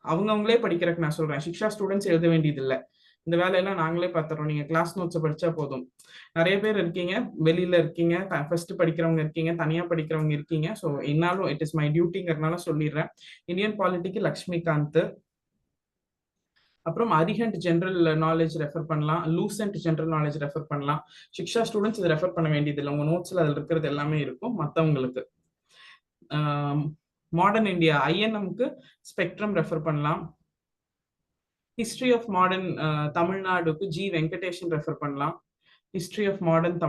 அவங்களே படிக்கிறதுக்கு நான் சொல்றேன். சிக்ஷா ஸ்டூடெண்ட்ஸ் எழுத வேண்டியது இல்லை. இந்த வேலையெல்லாம் நாங்களே பார்த்துறோம். நீங்க கிளாஸ் நோட்ஸ் படிச்சா போதும். நிறைய பேர் இருக்கீங்க, வெளியில இருக்கீங்க, ஃபர்ஸ்ட் படிக்கிறவங்க இருக்கீங்க, தனியா படிக்கிறவங்க இருக்கீங்க. ஸோ என்னாலும் இட் இஸ் மை டியூட்டிங்கிறதுனால சொல்லிடுறேன். இந்தியன் பாலிட்டிக்கு லக்ஷ்மிகாந்த், அப்புறம் அரிஹண்ட் ஜென்ரல் நாலேஜ் ரெஃபர் பண்ணலாம், லூசன்ட் ஜென்ரல் நாலேஜ் ரெஃபர் பண்ணலாம். சிக்ஷா ஸ்டூடெண்ட்ஸ் இதை ரெஃபர் பண்ண வேண்டியது இல்லை. உங்க நோட்ஸ்ல அதில் இருக்கிறது எல்லாமே இருக்கும். மற்றவங்களுக்கு மாடர்ன் இந்தியா ஐஎன்எம்க்கு ஸ்பெக்ட்ரம் ரெஃபர் பண்ணலாம். ஹிஸ்டரி ஆஃப் மாடர்ன் தமிழ்நாடுக்கு ஜி வெங்கடேஷன் ரெஃபர் பண்ணலாம். ஹிஸ்டரி ஆஃப் மாடர்ன்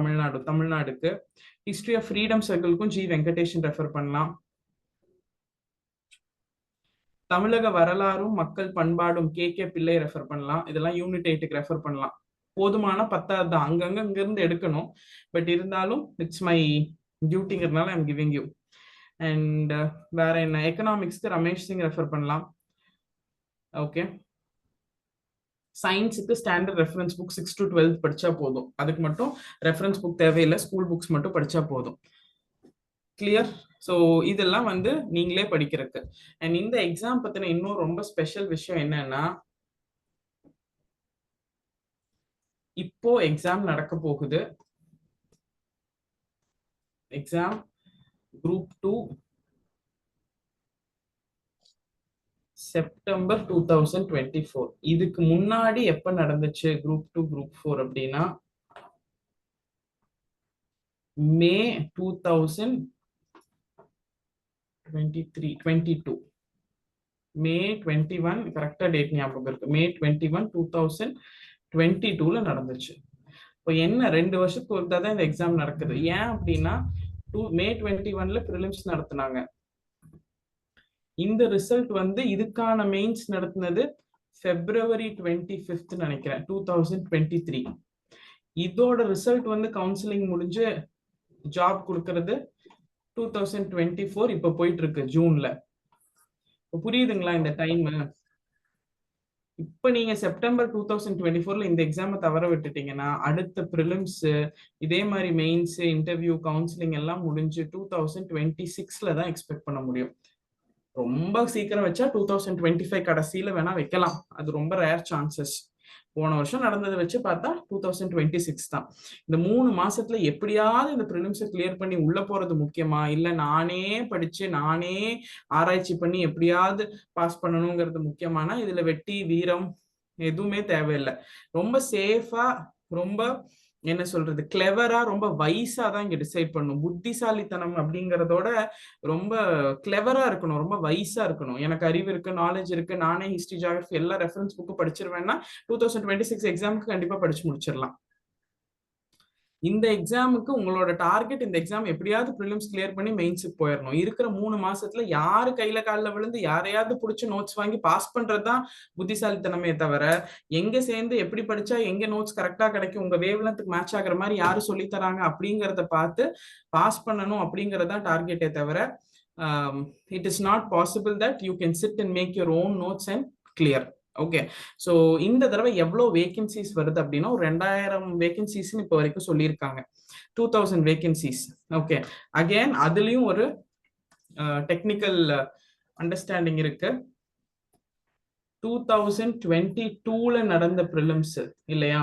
தமிழ்நாடுக்கு ஹிஸ்டரி ஆஃப் ஃப்ரீடம் சர்க்கிள்க்கும் ஜி வெங்கடேஷன் ரெஃபர் பண்ணலாம். தமிழக வரலாறும் மக்கள் பண்பாடும் கே பிள்ளை ரெஃபர் பண்ணலாம். இதெல்லாம் யூனிட் 8க்கு ரெஃபர் பண்ணலாம். போதுமான 10 தான், அங்கங்க இங்கிருந்து எடுக்கணும். பட் இருந்தாலும் இட்ஸ் மை டியூட்டிங்கிறதுனால ஐம் கிவிங் யூ. அண்ட் வேற என்ன, எக்கனாமிக்ஸ்க்கு ரமேஷ் சிங் ரெஃபர் பண்ணலாம். ஓகே. சயின்ஸுக்கு ஸ்டாண்டர்ட் ரெஃபரன்ஸ் புக் 6 to 12 படிச்சா போதும். அதுக்கு மட்டும் ரெஃபரன்ஸ் புக் தேவையில்லை, ஸ்கூல் புக்ஸ் மட்டும் படிச்சா போதும். கிளியர்? ஸோ இதெல்லாம் வந்து நீங்களே படிக்கிறதுக்கு. அண்ட் இந்த எக்ஸாம் பத்தின இன்னும் ரொம்ப ஸ்பெஷல் விஷயம் என்னன்னா, இப்போ எக்ஸாம் நடக்க போகுது. Exam group 2 September 2024. இதுக்கு முன்னாடி எப்ப நடந்துச்சு குரூப் 2 குரூப் 4 அப்படின்னா மே 2022. மே 21 கரெக்டா டேட் ஞாபகம் இருக்கு. மே 21 2022ல நடந்துச்சு. இப்போ என்ன 2 வருஷத்துக்கு ஒரு தான் இந்த எக்ஸாம் நடக்குது. ஏன் அப்படின்னா மே 21ல ப்ரிலிம்ஸ் நடத்தினாங்க. இந்த ரிசல்ட் வந்து இதுக்கான மெயின்ஸ் நடத்தினது February 25th நினைக்கிறேன் 2023. இதோட ரிசல்ட் வந்து கவுன்சிலிங் முடிஞ்சு ஜாப் கொடுக்கறது 2024. இப்ப போயிட்டு இருக்கு ஜூன்ல. புரியுதுங்களா இந்த டைம்? இப்ப நீங்க செப்டம்பர் 2024ல இந்த எக்ஸாமை தவற விட்டுட்டீங்கன்னா அடுத்த ப்ரிலிம்ஸ் இதே மாதிரி மெயின்ஸ் இன்டர்வியூ கவுன்சிலிங் எல்லாம் முடிஞ்சு 2026ல தான் எக்ஸ்பெக்ட் பண்ண முடியும். ரொம்ப சீக்கிரம் வச்சா 2025 கடைசியில வேணா வைக்கலாம். அது ரொம்ப ரேர் சான்சஸ். போன வருஷம் நடந்ததை வச்சு பார்த்தா 2026 தான். இந்த 3 மாசத்துல எப்படியாவது இந்த ப்ரிலிம்ஸை கிளியர் பண்ணி உள்ள போறது முக்கியமா, இல்ல நானே படிச்சு நானே ஆராய்ச்சி பண்ணி எப்படியாவது பாஸ் பண்ணணுங்கிறது முக்கியமானா இதுல வெட்டி வீரம் எதுவுமே தேவையில்லை. ரொம்ப சேஃபா, ரொம்ப என்ன சொல்றது, கிளெவரா, ரொம்ப வைஸா தான் இங்க டிசைட் பண்ணும். புத்திசாலித்தனம் அப்படிங்கறதோட ரொம்ப கிளெவரா இருக்கணும், ரொம்ப வைஸா இருக்கணும். எனக்கு அறிவு இருக்கு, நாலேஜ் இருக்கு, நானே ஹிஸ்டரி ஜியோகிராஃபி எல்லா ரெஃபரன்ஸ் புக்கு படிச்சிருவேன்னா 2026 எக்ஸாமுக்கு கண்டிப்பா படிச்சு முடிச்சிடலாம். இந்த எக்ஸாமுக்கு உங்களோட டார்கெட் இந்த எக்ஸாம் எப்படியாவது ப்ரிலிம்ஸ் கிளியர் பண்ணி மெயின்ஸுக்கு போயிடணும். இருக்கிற 3 மாசத்துல யாரு கையில காலில் விழுந்து யாரையாவது பிடிச்சி நோட்ஸ் வாங்கி பாஸ் பண்றதுதான் புத்திசாலித்தனமே தவிர எங்க சேர்ந்து எப்படி படிச்சா எங்க நோட்ஸ் கரெக்டா கிடைக்கும், உங்க வேவ்லென்த்துக்கு மேட்ச் ஆகுற மாதிரி யாரு சொல்லி தராங்க அப்படிங்கறத பார்த்து பாஸ் பண்ணணும் அப்படிங்கறதான் டார்கெட்டே தவிர it is not possible that you can sit and make your own notes and clear. Okay, so இந்த தடவை எவ்வளோ வேகன்சிஸ் வருது அப்படின்னா ஒரு 2000 வேகன்சிஸ்ன்னு இப்போ வரைக்கும் சொல்லியிருக்காங்க. 2000 வேகன்சிஸ். ஓகே, அகேன் அதுலயும் ஒரு டெக்னிக்கல் அண்டர்ஸ்டாண்டிங் இருக்கு. 2022ல நடந்த ப்ரிலிம்ஸ் இல்லையா,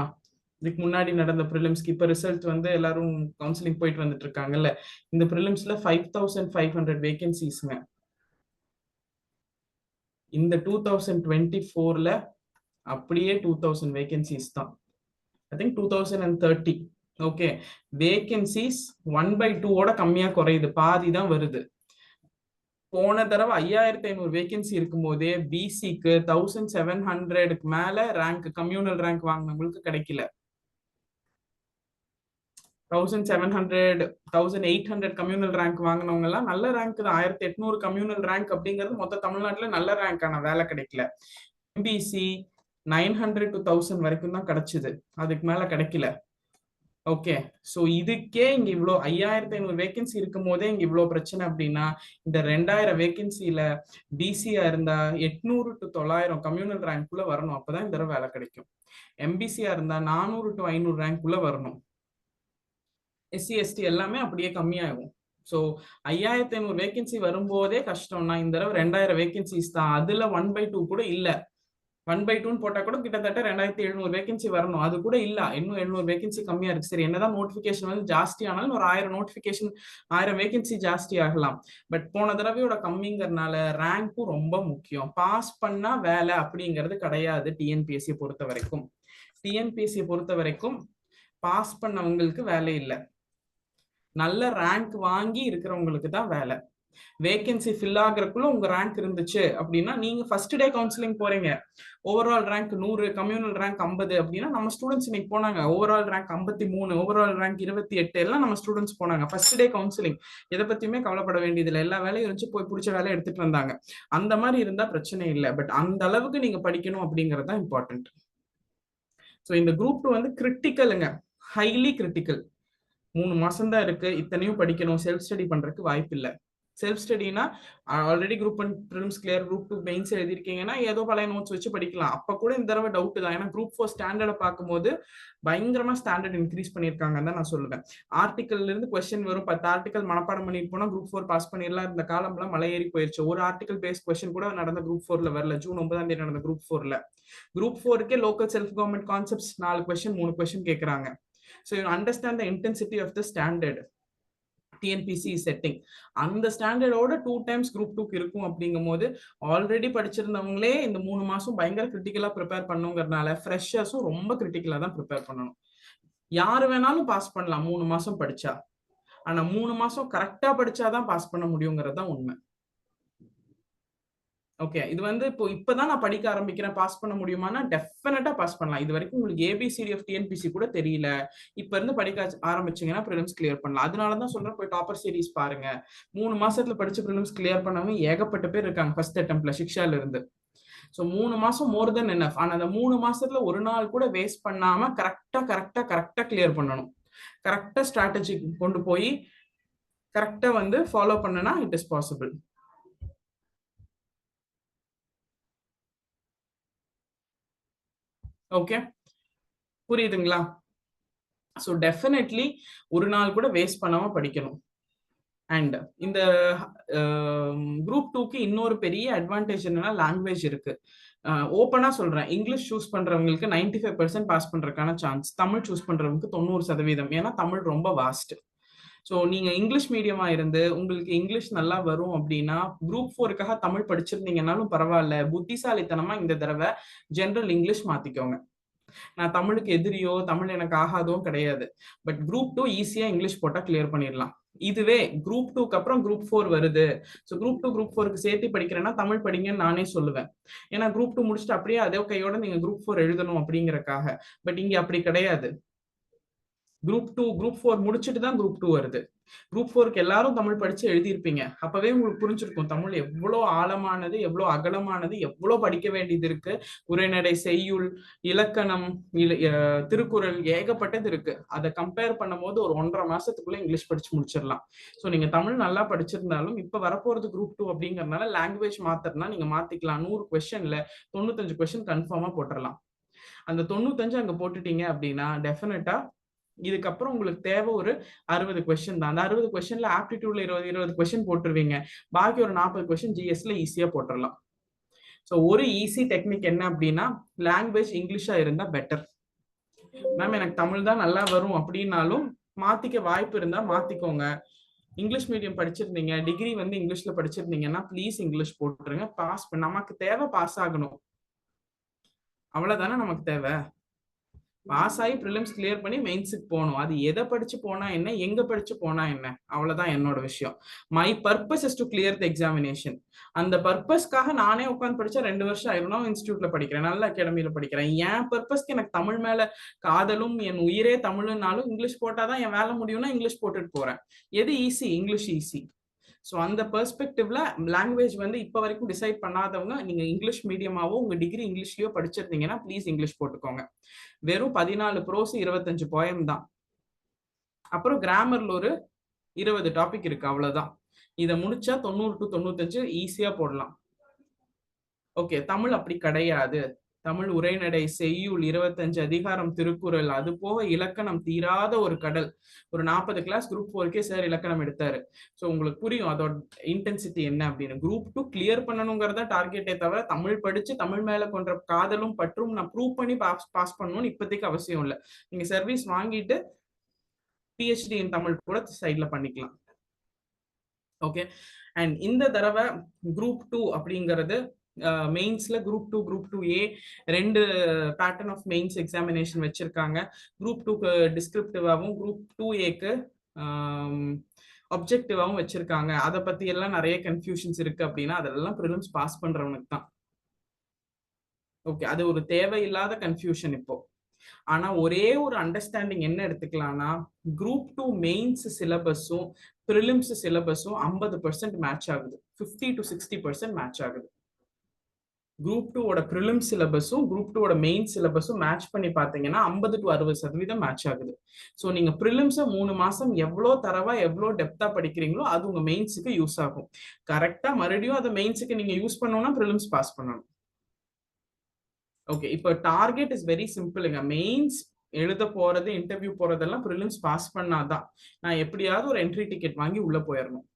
இதுக்கு முன்னாடி நடந்த ப்ரிலிம்ஸ்க்கு இப்ப ரிசல்ட் வந்து எல்லாரும் கவுன்சிலிங் போயிட்டு வந்துட்டு இருக்காங்கல்ல, இந்த ப்ரிலிம்ஸ்ல 5500 வேகன்சிஸ்ங்க. இந்த 2024ல அப்படியே 2000 வேகன்சிஸ் தான். I think 2030. ஓகே, வேகன்சிஸ் 1/2 ஓட கம்மியா குறையுது, பாதி தான் வருது. போன தடவை 5500 வேகன்சி இருக்கும் போதே பிசிக்கு 1700க்கு மேல ரேங்க், கம்யூனல் ரேங்க் வாங்கினவங்களுக்கு கிடைக்கல. 1700 1800 கம்யூனல் ரேங்க் வாங்கினவங்க எல்லாம் நல்ல ரேங்க் தான். 1800 கம்யூனல் ரேங்க் அப்படிங்கிறது மொத்த தமிழ்நாட்டுல நல்ல ரேங்கான வேலை கிடைக்கல. எம்பிசி 900 to 1000 வரைக்கும் தான் கிடைச்சது, அதுக்கு மேல கிடைக்கல. ஓகே, சோ இதுக்கே இங்க இவ்வளவு 5500 வேகன்சி இருக்கும் போதே இங்க இவ்வளவு பிரச்சனை அப்படின்னா, இந்த 2000 வேகன்சில பிசியா இருந்தா 800 to 900 கம்யூனல் ரேங்க் குள்ள வரணும், அப்பதான் இந்த வேலை கிடைக்கும். எம்பிசியா இருந்தா 400 to 500 ரேங்க் குள்ள வரணும். எஸ்சி எஸ்டி எல்லாமே அப்படியே கம்மியாகும். ஸோ 5500 வேகன்சி வரும்போதே கஷ்டம்னா இந்த தடவை 2000 வேகன்சிஸ் தான். அதுல 1/2 கூட இல்ல. 1/2 போட்டா கூட கிட்டத்தட்ட 2700 வேகன்சி வரணும், அது கூட இல்ல. இன்னும் 700 வேகன்சி கம்மியா இருக்கு. சரி, என்னதான் நோட்டிபிகேஷன் வந்து ஜாஸ்தி ஆனாலும் ஒரு 1000 நோட்டிபிகேஷன் 1000 வேகன்சி ஜாஸ்தி ஆகலாம். பட் போன தடவையோட கம்மிங்கிறதுனால ரேங்க்கும் ரொம்ப முக்கியம். பாஸ் பண்ணா வேலை அப்படிங்கிறது கிடையாது டிஎன்பிஎஸ்சியை பொறுத்த வரைக்கும். டிஎன்பிஎஸ்சியை பொறுத்த வரைக்கும் பாஸ் பண்ணவங்களுக்கு வேலை இல்லை, நல்ல ரேங்க் வாங்கி இருக்கிறவங்களுக்கு தான் வேலை. வேகன்சி ஃபில் ஆகிறதுக்குள்ள உங்க ரேங்க் இருந்துச்சு அப்படின்னா நீங்க ஃபர்ஸ்ட் டே கவுன்சிலிங் போறீங்க, ஓவரால் ரேங்க் 100, கம்யூனல் ரேங்க் 50 அப்படின்னா நம்ம ஸ்டூடெண்ட்ஸ் இன்னைக்கு போனாங்க. ஓவரால் ரேங்க் 53, ஓவரால் ரேங்க் 28 எல்லாம் நம்ம ஸ்டூடெண்ட்ஸ் போனாங்க ஃபர்ஸ்ட் டே கவுன்சிலிங். எதை பத்தியுமே கவலைப்பட வேண்டியதில்லை, எல்லா வேலையும் இருந்துச்சு, போய் பிடிச்ச வேலையை எடுத்துட்டு வந்தாங்க. அந்த மாதிரி இருந்தா பிரச்சனை இல்லை. பட் அந்த அளவுக்கு நீங்க படிக்கணும் அப்படிங்கிறது தான் இம்பார்ட்டன்ட். ஸோ இந்த குரூப் 2 வந்து கிரிட்டிக்கலுங்க, ஹைலி கிரிட்டிக்கல். 3 மாசம் தான் இருக்கு, இத்தனையும் படிக்கணும், செல்ஃப் ஸ்டடி பண்றதுக்கு வாய்ப்பு இல்லை. செல்ஃப் ஸ்டடினா already group 1 prelims clear, group 2 mains எழுதிருக்கீங்கன்னா ஏதோ பழைய நோட்ஸ் வச்சு படிக்கலாம். அப்ப கூட இந்த தடவை டவுட் தான், ஏன்னா குரூப் 4 ஸ்டாண்டர்டை பார்க்கும்போது பயங்கரமா ஸ்டாண்டர்ட் இன்க்ரீஸ் பண்ணிருக்காங்கன்னு தான் நான் சொல்லுவேன். ஆர்டிகல்ல இருந்து கொஸ்டின் வரும், 10 ஆர்டிகல் மனப்பாடம் பண்ணிட்டு போனா குரூப் 4 பாஸ் பண்ணிடலாம். இந்த காலம்லாம் மலை ஏறி போயிருச்சு. ஒரு ஆர்டிகல் பேஸ்ட் கொஸ்டின் கூட நடந்த குரூப் 4ல வரல. ஜூன் 9ஆம் தேதி நடந்த குரூப் 4ல. குரூப் 4க்கே local self government concepts 4 question 3 question கேட்கறாங்க. So you understand the intensity of the standard TNPC is setting. அந்த ஸ்டாண்டர்டோட 2 times குரூப் 2 இருக்கும் அப்படிங்கும்போது ஆல்ரெடி படிச்சிருந்தவங்களே இந்த 3 மாசம் பயங்கர கிரிட்டிக்கலா ப்ரிப்பேர் பண்ணுங்கிறதுனால ஃப்ரெஷர்ஸும் ரொம்ப கிரிட்டிக்கலா தான் ப்ரிப்பேர் பண்ணணும். யாரு வேணாலும் பாஸ் பண்ணலாம் 3 மாசம் படிச்சா, ஆனா 3 மாசம் கரெக்டா படிச்சாதான் பாஸ் பண்ண முடியுங்கிறது தான் உண்மை. ஓகே, இது வந்து இப்பதான் நான் படிக்க ஆரம்பிக்கிறேன், பாஸ் பண்ண முடியுமானா டெஃபினட்டா பாஸ் பண்ணலாம். இது வரைக்கும் உங்களுக்கு ஏபிசிடி ஆஃப் டிஎன்பிசி கூட தெரியல, இப்ப இருந்து படிக்க ஆரம்பிச்சீங்கன்னா ப்ரிலிம்ஸ் கிளியர் பண்ணலாம். அதனாலதான் சொல்றேன், போய் டாப்பர் சீரிஸ் பாருங்க. 3 மாசத்துல படிச்சு ப்ரிலிம்ஸ் கிளியர் பண்ணவங்க ஏகப்பட்ட பேர் இருக்காங்க ஃபர்ஸ்ட் அட்டெம்ப்ட்ல சிக்ஷால இருந்து. ஸோ 3 மாசம் மோர் தென் எனஃப். ஆனா அந்த 3 மாசத்துல ஒரு நாள் கூட வேஸ்ட் பண்ணாம கரெக்டா கிளியர் பண்ணணும். கரெக்டா ஸ்ட்ராட்டஜி கொண்டு போய் கரெக்டா வந்து ஃபாலோ பண்ணனா இட் இஸ் பாசிபிள். ஓகே, புரியுதுங்களா? ஸோ டெஃபினெட்லி ஒரு நாள் கூட வேஸ்ட் பண்ணாம படிக்கணும். அண்ட் இந்த குரூப் 2க்கு இன்னொரு பெரிய அட்வான்டேஜ் என்னன்னா லாங்குவேஜ் இருக்கு. ஓப்பனா சொல்றேன், இங்கிலீஷ் சூஸ் பண்றவங்களுக்கு 95% பாஸ் பண்றதுக்கான சான்ஸ், தமிழ் சூஸ் பண்றவங்களுக்கு 90%. ஏன்னா தமிழ் ரொம்ப வாஸ்ட். ஸோ நீங்க இங்கிலீஷ் மீடியமா இருந்து உங்களுக்கு இங்கிலீஷ் நல்லா வரும் அப்படின்னா குரூப் 4க்காக தமிழ் படிச்சிருந்தீங்கன்னாலும் பரவாயில்ல, புத்திசாலித்தனமா இந்த தடவை ஜெனரல் இங்கிலீஷ் மாத்திக்கோங்க. நான் தமிழுக்கு எதிரியோ தமிழ் எனக்கு ஆகாதோ கிடையாது. பட் குரூப் 2 ஈஸியா இங்கிலீஷ் போட்டா கிளியர் பண்ணிடலாம். இதுவே குரூப் 2க்கு அப்புறம் குரூப் 4 வருது, ஸோ குரூப் 2 குரூப் 4க்கு சேர்த்து படிக்கிறேன்னா தமிழ் படிங்கன்னு நானே சொல்லுவேன். ஏன்னா குரூப் 2 முடிச்சுட்டு அப்படியே அதே கையோட நீங்க குரூப் 4 எழுதணும் அப்படிங்கறக்காக. பட் இங்க அப்படி கிடையாது. குரூப் 2 குரூப் 4 முடிச்சுட்டு தான் குரூப் 2 வருது. குரூப் 4க்கு எல்லாரும் தமிழ் படிச்சு எழுதியிருப்பீங்க. அப்பவே உங்களுக்கு புரிஞ்சிருக்கும் தமிழ் எவ்வளோ ஆழமானது, எவ்வளோ அகலமானது, எவ்வளோ படிக்க வேண்டியது இருக்கு. உரைநடை, செய்யுள், இலக்கணம், திருக்குறள் ஏகப்பட்டது இருக்கு. அதை கம்பேர் பண்ணும்போது ஒரு 1.5 மாசத்துக்குள்ள இங்கிலீஷ் படிச்சு முடிச்சிடலாம். ஸோ நீங்க தமிழ் நல்லா படிச்சிருந்தாலும் இப்ப வரப்போறது குரூப் 2 அப்படிங்கறதுனால லாங்குவேஜ் மாத்திரனா நீங்க மாத்திக்கலாம். 100 கொஸ்டின்ல 95 கொஸ்டின் கன்ஃபார்மா போட்டுடலாம். அந்த 95 அங்க போட்டுட்டீங்க அப்படின்னா டெஃபினட்டா இதுக்கப்புறம் உங்களுக்கு தேவை ஒரு 60 கொஸ்டின் தான். அந்த 60 கொஸ்டின்ல ஆப்டிடியூட்ல 20 கொஸ்டின் போட்டுருவீங்க. பாக்கி ஒரு 40 கொஸ்டின் ஜிஎஸ்ல ஈஸியா போட்டுடலாம். ஸோ ஒரு ஈஸி டெக்னிக் என்ன அப்படின்னா லாங்குவேஜ் இங்கிலீஷா இருந்தா பெட்டர். மேம் எனக்கு தமிழ் தான் நல்லா வரும் அப்படின்னாலும் மாத்திக்க வாய்ப்பு இருந்தா மாத்திக்கோங்க. இங்கிலீஷ் மீடியம் படிச்சிருந்தீங்க, டிகிரி வந்து இங்கிலீஷ்ல படிச்சிருந்தீங்கன்னா ப்ளீஸ் இங்கிலீஷ் போட்டுருங்க. பாஸ் நமக்கு தேவை பாஸ் ஆகணும், அவ்வளவுதானே நமக்கு தேவை. பாஸ் ஆகி ப்ரிலிம்ஸ் கிளியர் பண்ணி மெயின்ஸுக்கு போகணும். அது எதை படிச்சு போனா என்ன, எங்க படிச்சு போனா என்ன, அவ்வளவுதான் என்னோட விஷயம். My purpose is to clear the examination. அந்த பர்பஸ்க்காக நானே உட்காந்து படிச்சா 2 வருஷம் ஆயிரும். இன்ஸ்டியூட்ல படிக்கிறேன், நல்ல அகாடமியில படிக்கிறேன். என் பர்பஸ்க்கு எனக்கு தமிழ் மேல காதலும் என் உயிரே தமிழ்னாலும் இங்கிலீஷ் போட்டாதான் என் வேலை முடியும்னா இங்கிலீஷ் போட்டுட்டு போறேன். எது ஈஸி? English easy. ஸோ அந்த பெர்ஸ்பெக்டிவ்ல லாங்குவேஜ் வந்து இப்போ வரைக்கும் டிசைட் பண்ணாதவங்க நீங்க இங்கிலீஷ் மீடியமாவோ உங்க டிகிரி இங்கிலீஷ்லயோ படிச்சிருந்தீங்கன்னா ப்ளீஸ் இங்கிலீஷ் போட்டுக்கோங்க. வெறும் 14 ப்ரோஸ் 25 போயம் தான். அப்புறம் கிராமர்ல ஒரு 20 டாபிக் இருக்கு, அவ்வளவுதான். இதை முடிச்சா 90 to 95 ஈஸியா போடலாம். ஓகே, தமிழ் அப்படி கிடையாது. தமிழ் உரைநடை, செய்யுள், 25 அதிகாரம், திருக்குறள், அது போக இலக்கணம் தீராத ஒரு கடல். ஒரு 40 கிளாஸ் குரூப் 4கே சார் இலக்கணம் எடுத்தாரு. ஸோ உங்களுக்கு புரியும் அதோட இன்டென்சிட்டி என்ன அப்படின்னு. குரூப் 2 கிளியர் பண்ணணுங்கிறத டார்கெட்டே தவிர தமிழ் படிச்சு தமிழ் மேல கொண்ட காதலும் பற்றும் நான் ப்ரூவ் பண்ணி பாஸ் பண்ணணும்னு இப்போதைக்கு அவசியம் இல்லை. நீங்க சர்வீஸ் வாங்கிட்டு பிஹெச்டி இன் தமிழ் கூட சைட்ல பண்ணிக்கலாம். ஓகே, அண்ட் இந்த தடவை குரூப் 2 அப்படிங்கிறது மெயின்ஸ்ல group 2 group 2A 2 pattern of mains examination வச்சிருக்காங்க. குரூப் 2க்கு டிஸ்கிரிப்டிவாகவும் குரூப் 2Aக்கு ஆப்ஜெக்டிவாகவும் வச்சிருக்காங்க. அதை பத்தி எல்லாம் நிறைய கன்ஃபியூஷன்ஸ் இருக்கு அப்படின்னா அதெல்லாம் ப்ரிலிம்ஸ் பாஸ் பண்றவனுக்கு தான். ஓகே, அது ஒரு தேவையில்லாத கன்ஃபியூஷன் இப்போ. ஆனா ஒரே ஒரு அண்டர்ஸ்டாண்டிங் என்ன எடுத்துக்கலாம்னா குரூப் 2 மெயின்ஸ் சிலபஸும் ப்ரிலிம்ஸ் சிலபஸும் 50% மேட்ச் ஆகுது, 50 to 60% மேட்ச் ஆகுது. குரூப் 2 ஓட ப்ரிலிம்ஸ் சிலபஸும் குரூப் 2 ஓட மெயின் சிலபஸும் மேட்ச் பண்ணி பாத்தீங்கன்னா 50 to 60% மேட்ச் ஆகுது. ஸோ நீங்க ப்ரிலிம்ஸை 3 மாசம் எவ்வளோ தரவா எவ்வளோ டெப்தா படிக்கிறீங்களோ அது உங்க மெயின்ஸுக்கு யூஸ் ஆகும். கரெக்டா மறுபடியும் அதை மெயின்ஸுக்கு நீங்க யூஸ் பண்ணணும்னா ப்ரிலிம்ஸ் பாஸ் பண்ணணும். ஓகே, இப்போ டார்கெட் இஸ் வெரி சிம்பிளுங்க. மெயின்ஸ் எழுத போறது, இன்டர்வியூ போறதெல்லாம் ப்ரிலிம்ஸ் பாஸ் பண்ணாதான் நான் எப்படியாவது ஒரு என்ட்ரி டிக்கெட் வாங்கி உள்ள போயிடணும்.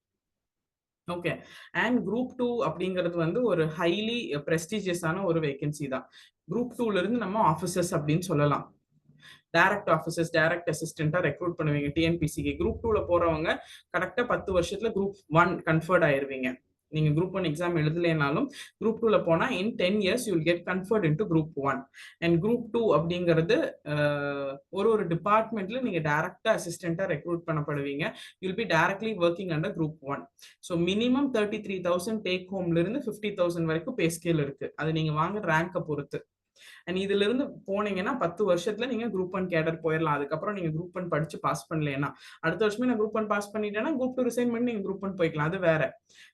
ஓகே, அண்ட் குரூப் 2 அப்படிங்கிறது வந்து ஒரு ஹைலி பிரஸ்டீஜியஸான ஒரு வேகன்சி தான். குரூப் 2ல இருந்து நம்ம ஆஃபீஸர்ஸ் அப்படின்னு சொல்லலாம். டைரக்ட் ஆஃபீஸர்ஸ், டைரக்ட் அசிஸ்டண்டா ரெக்ரூட் பண்ணுவீங்க டிஎன்பிசிக்கு. குரூப் 2ல போறவங்க கரெக்டா 10 வருஷத்துல குரூப் 1 கன்ஃபர்ட் ஆயிருவீங்க. நீங்க குரூப் 1 எக்ஸாம் எழுதலைனாலும் குரூப் 2ல போனா in 10 years you will get conferred into group 1. And group 2 அப்படிங்கிறது ஒரு டிபார்ட்மெண்ட்ல நீங்க டைரக்டா அசிஸ்டண்டா ரெக்ரூட் பண்ணப்படுவீங்க. You will be directly working under group 1. So minimum 33,000 take ஹோம்ல இருந்து 50,000 வரைக்கும் பே ஸ்கேல் இருக்கு. அது நீங்க வாங்குற ரேங்கை பொறுத்து. அண்ட் இதுல இருந்து போனீங்கன்னா 10 வருஷத்துல நீங்க குரூப் 1 கேடர் போயிடலாம். அதுக்கப்புறம் நீங்க குரூப் 1 படிச்சு பாஸ் பண்ணலன்னா அடுத்த வருஷமே நான் குரூப் 1 பாஸ் பண்ணிட்டேன்னா குரூப் 2 ரிசைன் பண்ணி நீங்க குரூப் 1 போய்க்கலாம், அது வேற.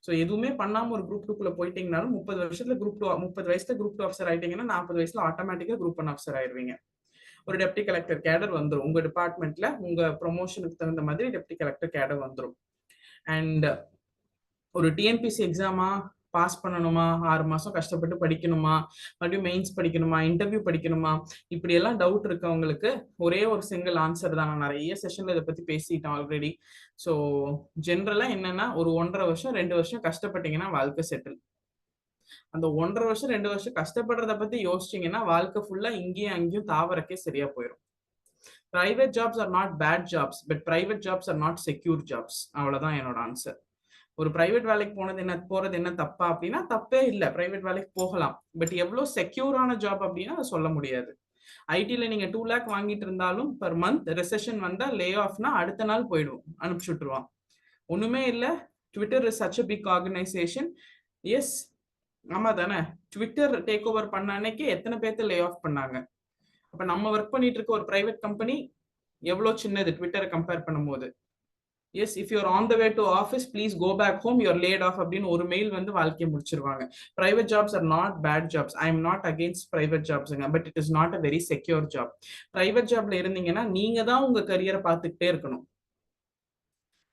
ஸோ எதுவுமே பண்ணாம ஒரு குரூப் 2 போயிட்டீங்கன்னாலும் 30 வருஷத்துல குரூப் 2, 30 வயசுல குரூப் 2 ஆஃபீஸர் ஆயிட்டீங்கன்னா 40 வயசுல ஆட்டோமேட்டிக்கா குரூப் 1 ஆஃபீஸர் ஆயிருவீங்க. ஒரு டெப்டி கலெக்டர் கேடர் வந்துடும் உங்க டிபார்ட்மெண்ட்ல. உங்க ப்ரொமோஷனுக்கு தகுந்த மாதிரி டெப்டி கலெக்டர் கேடர் வந்துடும். அண்ட் ஒரு டிஎன்பிசி எக்ஸாமா பாஸ் பண்ணணுமா, 6 மாசம் கஷ்டப்பட்டு படிக்கணுமா, மறுபடியும் மெயின்ஸ் படிக்கணுமா, இன்டர்வியூ படிக்கணுமா, இப்படி எல்லாம் டவுட் இருக்கவங்களுக்கு ஒரே ஒரு சிங்கிள் ஆன்சர் தான். நான் நிறைய செஷன்ல இதை பத்தி பேசிட்டேன் ஆல்ரெடி. ஸோ ஜென்ரலா என்னன்னா ஒரு 1.5 வருஷம் 2 வருஷம் கஷ்டப்பட்டீங்கன்னா வாழ்க்கை செட்டில். அந்த 1.5 வருஷம் 2 வருஷம் கஷ்டப்படுறத பத்தி யோசிச்சீங்கன்னா வாழ்க்கை ஃபுல்லா இங்கேயும் அங்கேயும் தாவரக்கே சரியா போயிடும். Private jobs are not bad jobs, but private jobs are not secure jobs. அவ்வளவுதான் என்னோட ஆன்சர். ஒரு பிரைவேட் வேலைக்கு போறது என்ன தப்பா அப்படின்னா தப்பே இல்லை, பிரைவேட் வேலைக்கு போகலாம். பட் எவ்வளவு செக்யூரான ஜாப் அப்படின்னா அதை சொல்ல முடியாது. ஐடில நீங்க 2 lakh வாங்கிட்டு இருந்தாலும் பர் மந்த் ரெசெஷன் வந்தா லே ஆஃப்னா அடுத்த நாள் போயிடுவோம், அனுப்பிச்சு விட்டுருவான். ஒண்ணுமே இல்லை. Twitter is such a big organisation. Yes, ஆமா தானே. ட்விட்டர் டேக் ஓவர் பண்ண அன்னைக்கு எத்தனை பேர்த்து லே ஆஃப் பண்ணாங்க. அப்ப நம்ம ஒர்க் பண்ணிட்டு இருக்க ஒரு பிரைவேட் கம்பெனி எவ்வளவு சின்னது ட்விட்டரை கம்பேர் பண்ணும்போது. Yes, if your on the way to office please go back home, your laid off அப்படின்னு ஒரு மெயில் வந்து வாழ்க்கையை முடிச்சிருவாங்க. Private jobs are not bad jobs. I am not against private ஜாப்ஸுங்க, but it is not a very secure job. Private ஜாப்ல இருந்தீங்கன்னா நீங்க தான் உங்க கரியரை பார்த்துக்கிட்டே இருக்கணும்.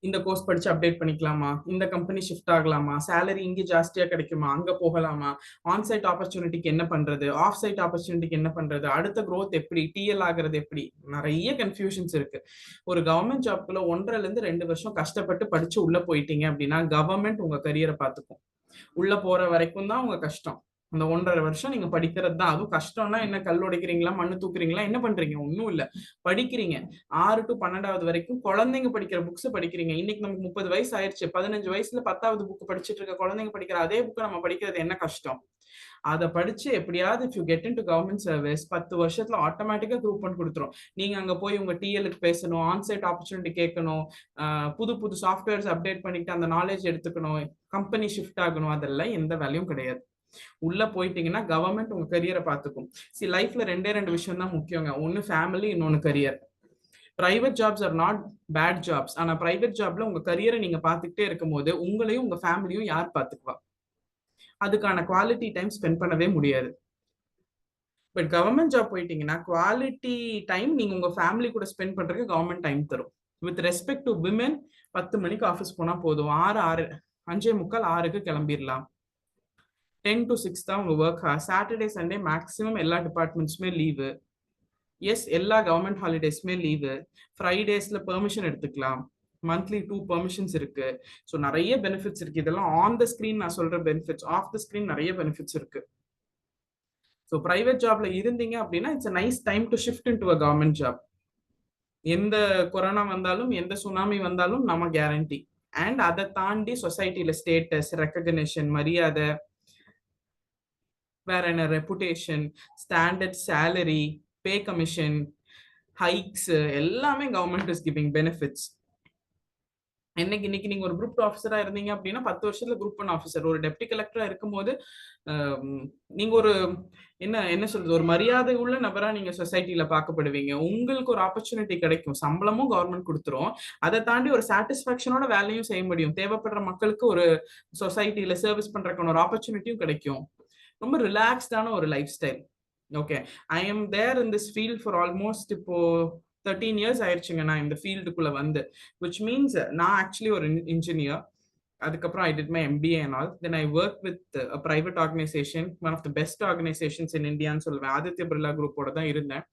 இந்த கோர்ஸ் படிச்சு அப்டேட் பண்ணிக்கலாமா, இந்த கம்பெனி ஷிஃப்ட் ஆகலாமா, சேலரி இங்கே ஜாஸ்தியா கிடைக்குமா, அங்க போகலாமா, ஆன் சைட் ஆப்பர்ச்சுனிட்டிக்கு என்ன பண்றது, ஆஃப் சைட் ஆப்பர்ச்சுனிட்டிக்கு என்ன பண்றது, அடுத்த growth எப்படி, டிஎல் ஆகுறது எப்படி, நிறைய கன்ஃபியூஷன்ஸ் இருக்கு. ஒரு கவர்மெண்ட் ஜாப்குள்ள 1.5 to 2 வருஷம் கஷ்டப்பட்டு படிச்சு உள்ள போயிட்டீங்க அப்படின்னா கவர்மெண்ட் உங்க கரியரை பார்த்துக்கும். உள்ள போற வரைக்கும் தான் உங்க கஷ்டம். அந்த 1.5 வருஷம் நீங்க படிக்கிறது தான். அதுவும் கஷ்டம்னா என்ன, கல் உடைக்கிறீங்களா, மண்ணு தூக்குறீங்களா, என்ன பண்றீங்க, ஒன்னும் இல்ல, படிக்கிறீங்க. 6 to 12வது வரைக்கும் குழந்தைங்க படிக்கிற புக்ஸ் படிக்கிறீங்க. இன்னைக்கு நமக்கு 30 வயசு ஆயிடுச்சு, 15 வயசுல 10வது புக் படிச்சுட்டு இருக்க குழந்தைங்க படிக்கிற அதே புக்கை நம்ம படிக்கிறது என்ன கஷ்டம். அதை படிச்சு எப்படியாவது if you get in to government service 10 வருஷத்துல ஆட்டோமேட்டிக்கா குரூப் ஒன் கொடுத்துரும். நீங்க அங்க போய் உங்க டிஎலுக்கு பேசணும், ஆன்சைட் ஆப்பர்ச்சுனிட்டி கேட்கணும், புது புது சாஃப்ட்வேர்ஸ் அப்டேட் பண்ணிட்டு அந்த நாலேஜ் எடுத்துக்கணும், கம்பெனி ஷிஃப்ட் ஆகணும், அதெல்லாம் எந்த வேலையும் கிடையாது. உள்ள போயிட்டீங்கன்னா கவர்மெண்ட் உங்க கரியரை பார்த்துக்கும். சி லைஃப்ல 2 விஷயம் தான் முக்கியங்க. ஒன்னு ஃபேமிலி, இன்னொன்னு career. Private jobs are not bad jobs. ஆனா பிரைவேட் ஜாப்ல உங்க கரியரை நீங்க பார்த்துக்கிட்டே இருக்கும் போது உங்களையும் உங்க ஃபேமிலியும் யார் பார்த்துக்குவா? அதுக்கான குவாலிட்டி டைம் ஸ்பெண்ட் பண்ணவே முடியாது. பட் கவர்மெண்ட் ஜாப் போயிட்டீங்கன்னா குவாலிட்டி டைம் நீங்க உங்க ஃபேமிலி கூட ஸ்பெண்ட் பண்றதுக்கு கவர்மெண்ட் டைம் தரும். வித் ரெஸ்பெக்ட் டு விமென், 10 மணிக்கு ஆஃபீஸ் போனா போதும், 5:45 6க்கு கிளம்பிடலாம். 10 to 6 தான் உங்க work hour. Saturday Sunday maximum எல்லா டிபார்ட்மெண்ட்ஸுமே லீவு. எஸ், எல்லா கவர்மெண்ட் ஹாலிடேஸ்மே லீவு. ஃப்ரைடேஸ்ல பெர்மிஷன் எடுத்துக்கலாம். மந்த்லி 2 பெர்மிஷன்ஸ் இருக்கு. ஸோ நிறைய பெனிஃபிட்ஸ் இருக்கு. இதெல்லாம் ஆன் த ஸ்கிரீன் நான் சொல்ற பெனிஃபிட்ஸ். ஆஃப் த ஸ்கிரீன் நிறைய பெனிஃபிட்ஸ் இருக்கு. ஸோ பிரைவேட் ஜாப்ல இருந்தீங்க அப்படின்னா it's a nice time to shift in to a government job. எந்த கொரோனா வந்தாலும் எந்த சுனாமி வந்தாலும் நம்ம கேரண்டி. அண்ட் அதை தாண்டி சொசைட்டில ஸ்டேட்டஸ், ரெக்கக்னிஷன், மரியாதை, வேற என்ன, reputation, standard salary, pay commission, hikes, எல்லாமே கவர்மெண்ட் இஸ் கிவிங் பெனிஃபிட்ஸ். இன்னைக்கு நீங்க ஒரு குரூப் ஆஃபீஸரா இருந்தீங்க அப்படின்னா 10 வருஷத்துல குரூப் ஒன் ஆஃபீஸர், ஒரு டெப்டி கலெக்டரா இருக்கும்போது நீங்க ஒரு என்ன சொல்றது, ஒரு மரியாதை உள்ள நபரா நீங்க சொசைட்டில பார்க்கப்படுவீங்க. உங்களுக்கு ஒரு ஆப்பர்ச்சுனிட்டி கிடைக்கும், சம்பளமும் கவர்மெண்ட் கொடுத்துரும். அதை தாண்டி ஒரு சாட்டிஸ்பாக்சனோட வேலையும் செய்ய முடியும். தேவைப்படுற மக்களுக்கு ஒரு சொசைட்டில சர்வீஸ் பண்றதுக்கான ஒரு ஆப்பர்ச்சுனிட்டியும் கிடைக்கும். ரொம்ப ரிலாக்ஸ்டான ஒரு life style. Okay, I am there in this field for almost இப்போ 13 இயர்ஸ் ஆயிடுச்சுங்க நான் இந்த ஃபீல்டுக்குள்ள வந்து. விச் மீன்ஸ் நான் ஆக்சுவலி ஒரு இன்ஜினியர். அதுக்கப்புறம் I did my MBA and all. Then I work with a private organisation, one of the best organisations in இந்தியான்னு சொல்லுவேன். ஆதித்ய பிர்லா குரூப்போட தான் இருந்தேன்.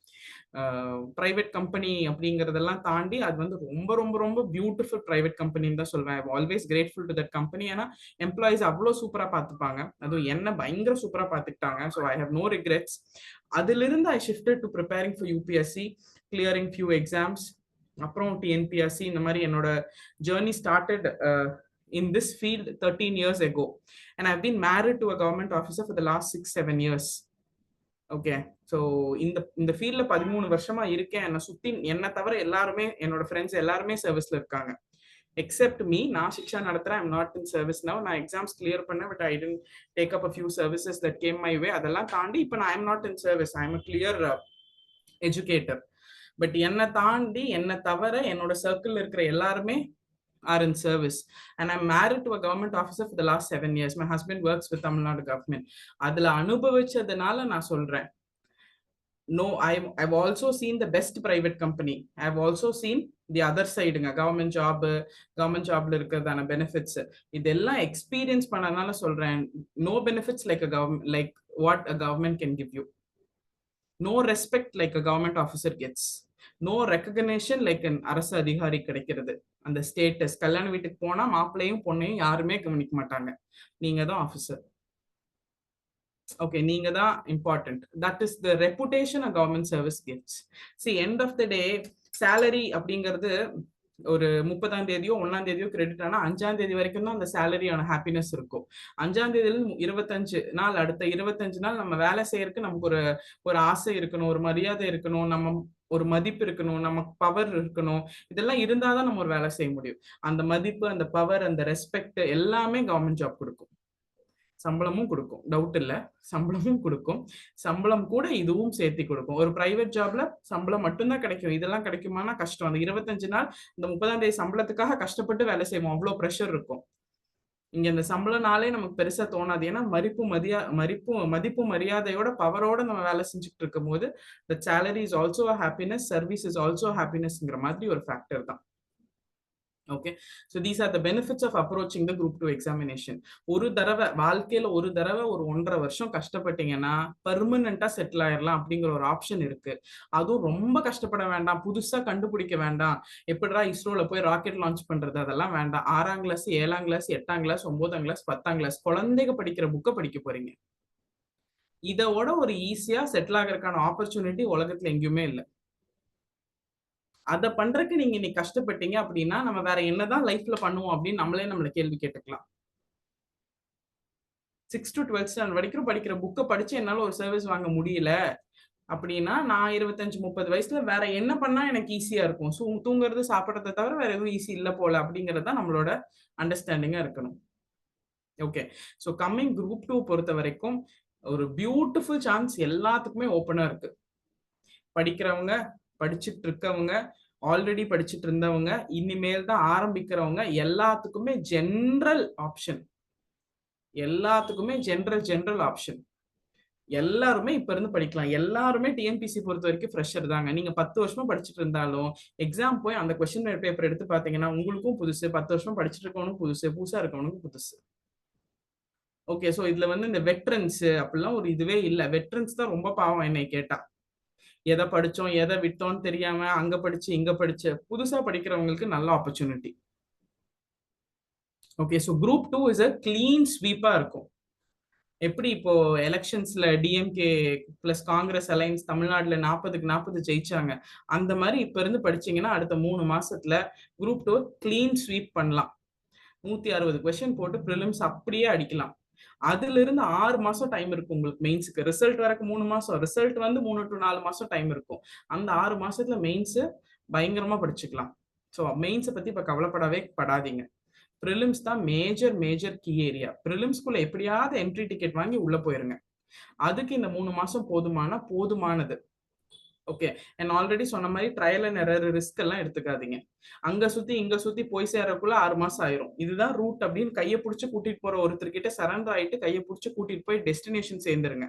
பிரைவேட் கம்பெனி அப்படிங்கறதெல்லாம் தாண்டி அது வந்து ரொம்ப ரொம்ப ரொம்ப பியூட்டிஃபுல் பிரைவேட் கம்பெனின்னு தான் சொல்வேன். I always grateful to that company. ஏன்னா எம்ப்ளாயிஸ் அவ்வளோ சூப்பரா பார்த்துப்பாங்க, அதுவும் என்ன பயங்கர சூப்பரா பார்த்துக்கிட்டாங்க. So I have no regrets. அதிலிருந்து I shifted to preparing for UPSC, clearing few exams, அப்புறம் டிஎன்பிஎஸ்சி. இந்த மாதிரி என்னோட journey started in this field 13 years ago, and I've been married to a government officer for the last 6-7 years. Okay, so இந்த ஃபீல்ட்ல 13 வருஷமா இருக்கேன். என்னை சுத்தி என்ன தவிர எல்லாருமே, என்னோட ஃப்ரெண்ட்ஸ் எல்லாருமே சர்வீஸ்ல இருக்காங்க. எக்ஸெப்ட் மீ, நான் சிக்ஷா நடத்துறேன். I'm not in service now. நான் எக்ஸாம்ஸ் கிளியர் பண்ணேன், but I tend take up a few services that came my way. அதெல்லாம் தாண்டி இப்போ நான் I'm not in service, I am a clear educator. But என்னை தாண்டி என்னை தவிர என்னோட சர்க்கிள் இருக்கிற எல்லாருமே are in service, and I'm married to a government officer for the last 7 years. My husband works with Tamil Nadu government. அதுல அனுபவிச்சதுனால நான் சொல்றேன். No, I've also seen the best private company. I've also seen the other side, government jobல இருக்கிறதான benefits. இதெல்லாம் experience பண்ணனால சொல்றேன். No benefits like a government, like what a government can give you. No respect like a government officer gets. No recognition like அரசு அதிகாரி கிடைக்கிறது. அந்த status, கல்யாண வீட்டுக்கு போனா மாப்பிள்ளையும் பொண்ணையும் யாருமே கவனிக்க மாட்டாங்க, நீங்க தான் ஆஃபீஸர். ஓகே, நீங்க தான் important. That is the reputation a government service gives. See end of the day salary அப்படிங்கிறது ஒரு 30ஆம் தேதியோ 1ஆம் தேதியோ கிரெடிட் ஆனா 5ஆம் தேதி வரைக்கும் தான் அந்த சேலரியான ஹாப்பினஸ் இருக்கும். 5ஆம் தேதியில 25 நாள், அடுத்த 25 நாள் நம்ம வேலை செய்யறதுக்கு நமக்கு ஒரு ஆசை இருக்கணும், ஒரு மரியாதை இருக்கணும், நம்ம ஒரு மதிப்பு இருக்கணும், நமக்கு பவர் இருக்கணும். இதெல்லாம் இருந்தாதான் நம்ம ஒரு வேலை செய்ய முடியும். அந்த மதிப்பு, அந்த பவர், அந்த ரெஸ்பெக்ட் எல்லாமே கவர்மெண்ட் ஜாப் கொடுக்கும். சம்பளமும் கொடுக்கும், டவுட் இல்ல. சம்பளமும் கொடுக்கும், சம்பளம் கூட இதுவும் சேர்த்து கொடுக்கும். ஒரு பிரைவேட் ஜாப்ல சம்பளம் மட்டும்தான் கிடைக்கும், இதெல்லாம் கிடைக்குமானா கஷ்டம். அந்த 25 நாள் இந்த 30ஆம் தேதி சம்பளத்துக்காக கஷ்டப்பட்டு வேலை செய்வோம், அவ்வளவு ப்ரெஷர் இருக்கும். இங்க இந்த சம்பளம்னாலே நமக்கு பெருசா தோணாது. ஏன்னா மதிப்பு மரியாதையோட பவரோட நம்ம வேலை செஞ்சுட்டு இருக்கும் போது the salary is also a happiness, service is also a happinessங்கிற மாதிரி ஒரு ஃபேக்டர் தான். Okay, so these are the benefits of approaching the group 2 examination. வாழ்க்கையில ஒரு தடவை ஒரு 1.5 வருஷம் கஷ்டப்பட்டீங்கன்னா பெர்மனண்டா செட்டில் ஆயிடலாம் அப்படிங்கிற ஒரு ஆப்ஷன் இருக்கு. அதுவும் ரொம்ப கஷ்டப்பட வேண்டாம், புதுசா கண்டுபிடிக்க வேண்டாம், எப்படிடா இஸ்ரோல போய் ராக்கெட் லான்ச் பண்றது, அதெல்லாம் வேண்டாம். 6ஆம் கிளாஸ் 7ஆம் கிளாஸ் 8ஆம் கிளாஸ் 9ஆம் கிளாஸ் 10ஆம் கிளாஸ் குழந்தைங்க படிக்கிற புக்கை படிக்க போறீங்க. இதோட ஒரு ஈஸியா செட்டில் ஆகிறதுக்கான ஆப்பர்ச்சுனிட்டி உலகத்துல எங்கேயுமே இல்லை. அதை பண்றதுக்கு நீங்க இன்னைக்கு கஷ்டப்பட்டீங்க அப்படின்னா நம்ம வேற என்னதான் லைஃப்ல பண்ணுவோம் அப்படின்னு நம்மளை கேள்வி கேட்டுக்கலாம். 6 to 12th ஸ்டாண்டர்ட் வரைக்கும் படிக்கிற புக்கை படிச்சு என்னால ஒரு சர்வீஸ் வாங்க முடியல அப்படின்னா நான் 25-30 வயசுல வேற என்ன பண்ணா எனக்கு ஈஸியா இருக்கும், தூங்குறது சாப்பிட்றதை தவிர வேற எதுவும் ஈஸி இல்லை போல அப்படிங்கறத நம்மளோட அண்டர்ஸ்டாண்டிங்கா இருக்கணும். ஓகே, ஸோ கம்மிங் குரூப் 2 பொறுத்த வரைக்கும் ஒரு பியூட்டிஃபுல் சான்ஸ் எல்லாத்துக்குமே ஓப்பனா இருக்கு. படிக்கிறவங்க, படிச்சுட்டு இருக்கவங்க, ஆல்ரெடி படிச்சுட்டு இருந்தவங்க, இனிமேல் தான் ஆரம்பிக்கிறவங்க எல்லாத்துக்குமே ஜெனரல் ஆப்ஷன். General option. எல்லாருமே இப்ப இருந்து படிக்கலாம். எல்லாருமே டிஎன்பிசி பொறுத்த வரைக்கும் ஃப்ரெஷர் தாங்க. நீங்க 10 வருஷமா படிச்சுட்டு இருந்தாலும் எக்ஸாம் போய் அந்த கொஸ்டின் பேப்பர் எடுத்து பாத்தீங்கன்னா உங்களுக்கும் புதுசு, 10 வருஷமா படிச்சுட்டு இருக்கவனுக்கும் புதுசு, புதுசா இருக்கவனுக்கும் புதுசு. ஓகே, ஸோ இதுல இந்த வெட்ரன்ஸ் அப்படிலாம் ஒரு இதுவே இல்லை. வெட்ரன்ஸ் தான் ரொம்ப பாவம் என்னை கேட்டா. எதை படிச்சோம் எதை விட்டோம்னு தெரியாம அங்க படிச்சு இங்க படிச்சு புதுசா படிக்கிறவங்களுக்கு நல்ல opportunity. Okay, so group 2 is a clean ஸ்வீப்பா இருக்கும். எப்படி இப்போ எலெக்ஷன்ஸ்ல டிஎம்கே பிளஸ் காங்கிரஸ் அலைன்ஸ் தமிழ்நாடுல 40க்கு 40 ஜெயிச்சாங்க, அந்த மாதிரி இப்ப இருந்து படிச்சீங்கன்னா அடுத்த 3 மாசத்துல குரூப் 2 கிளீன் ஸ்வீப் பண்ணலாம். 160 கொஸ்டின் போட்டு ப்ரிலிம்ஸ் அப்படியே அடிக்கலாம். அதுல இருந்து 6 மாசம் டைம் இருக்கும் உங்களுக்கு மெயின்ஸுக்கு. ரிசல்ட் வரைக்கும் 3 மாசம், ரிசல்ட் 3 to 4 மாசம் டைம் இருக்கும். அந்த 6 மாசத்துல மெயின்ஸ் பயங்கரமா படிச்சுக்கலாம். ஸோ மெயின்ஸை பத்தி இப்ப கவலைப்படவே படாதீங்க. ப்ரிலிம்ஸ் தான் மேஜர் கீ ஏரியா. ப்ரிலிம்ஸ்குள்ள எப்படியாவது என்ட்ரி டிக்கெட் வாங்கி உள்ள போயிருங்க. அதுக்கு இந்த 3 மாசம் போதுமானது. ஓகே, நான் ஆல்ரெடி சொன்ன மாதிரி ட்ரையல் அண்ட் எரர் ரிஸ்க் எல்லாம் எடுத்துக்காதீங்க. அங்க சுத்தி இங்க சுத்தி போய் சேரக்குள்ள 6 மாசம் ஆயிரும். இதுதான் ரூட் அப்படின்னு கையை பிடிச்சு கூட்டிட்டு போற ஒருத்தர்கிட்ட சரண்டர் ஆயிட்டு கையை பிடிச்சு கூட்டிட்டு போய் டெஸ்டினேஷன் சேர்ந்துருங்க.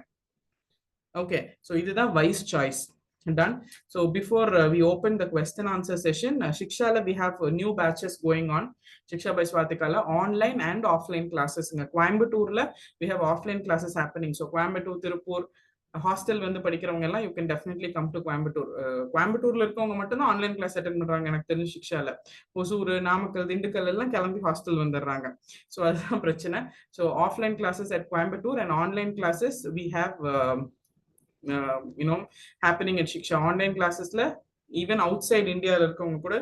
ஓகே, ஸோ இதுதான் wise choice. Done. So before we open the question answer session, Shikshala, we have new batches going on. Shiksha by Swatikala, online and offline classes. In Coimbatore, we have offline classes happening. So Coimbatore, Tirupur, hostel படிக்கிறவங்க எல்லாம் you can definitely come to Coimbatore. கோயம்புத்தூர்ல இருக்கவங்க மட்டும் தான் online class attend பண்றாங்க எனக்கு தெரிஞ்சு. சிக்ஷால ஒசூர், நாமக்கல், திண்டுக்கல் எல்லாம் கிளம்பி ஹாஸ்டல் வந்துடுறாங்க. ஸோ அதுதான் பிரச்சனை. So offline classes at Coimbatore and online classes we have happening at Shiksha. Online கிளாஸஸ்ல ஈவன் அவுட் சைட் இந்தியாவில் இருக்கவங்க கூட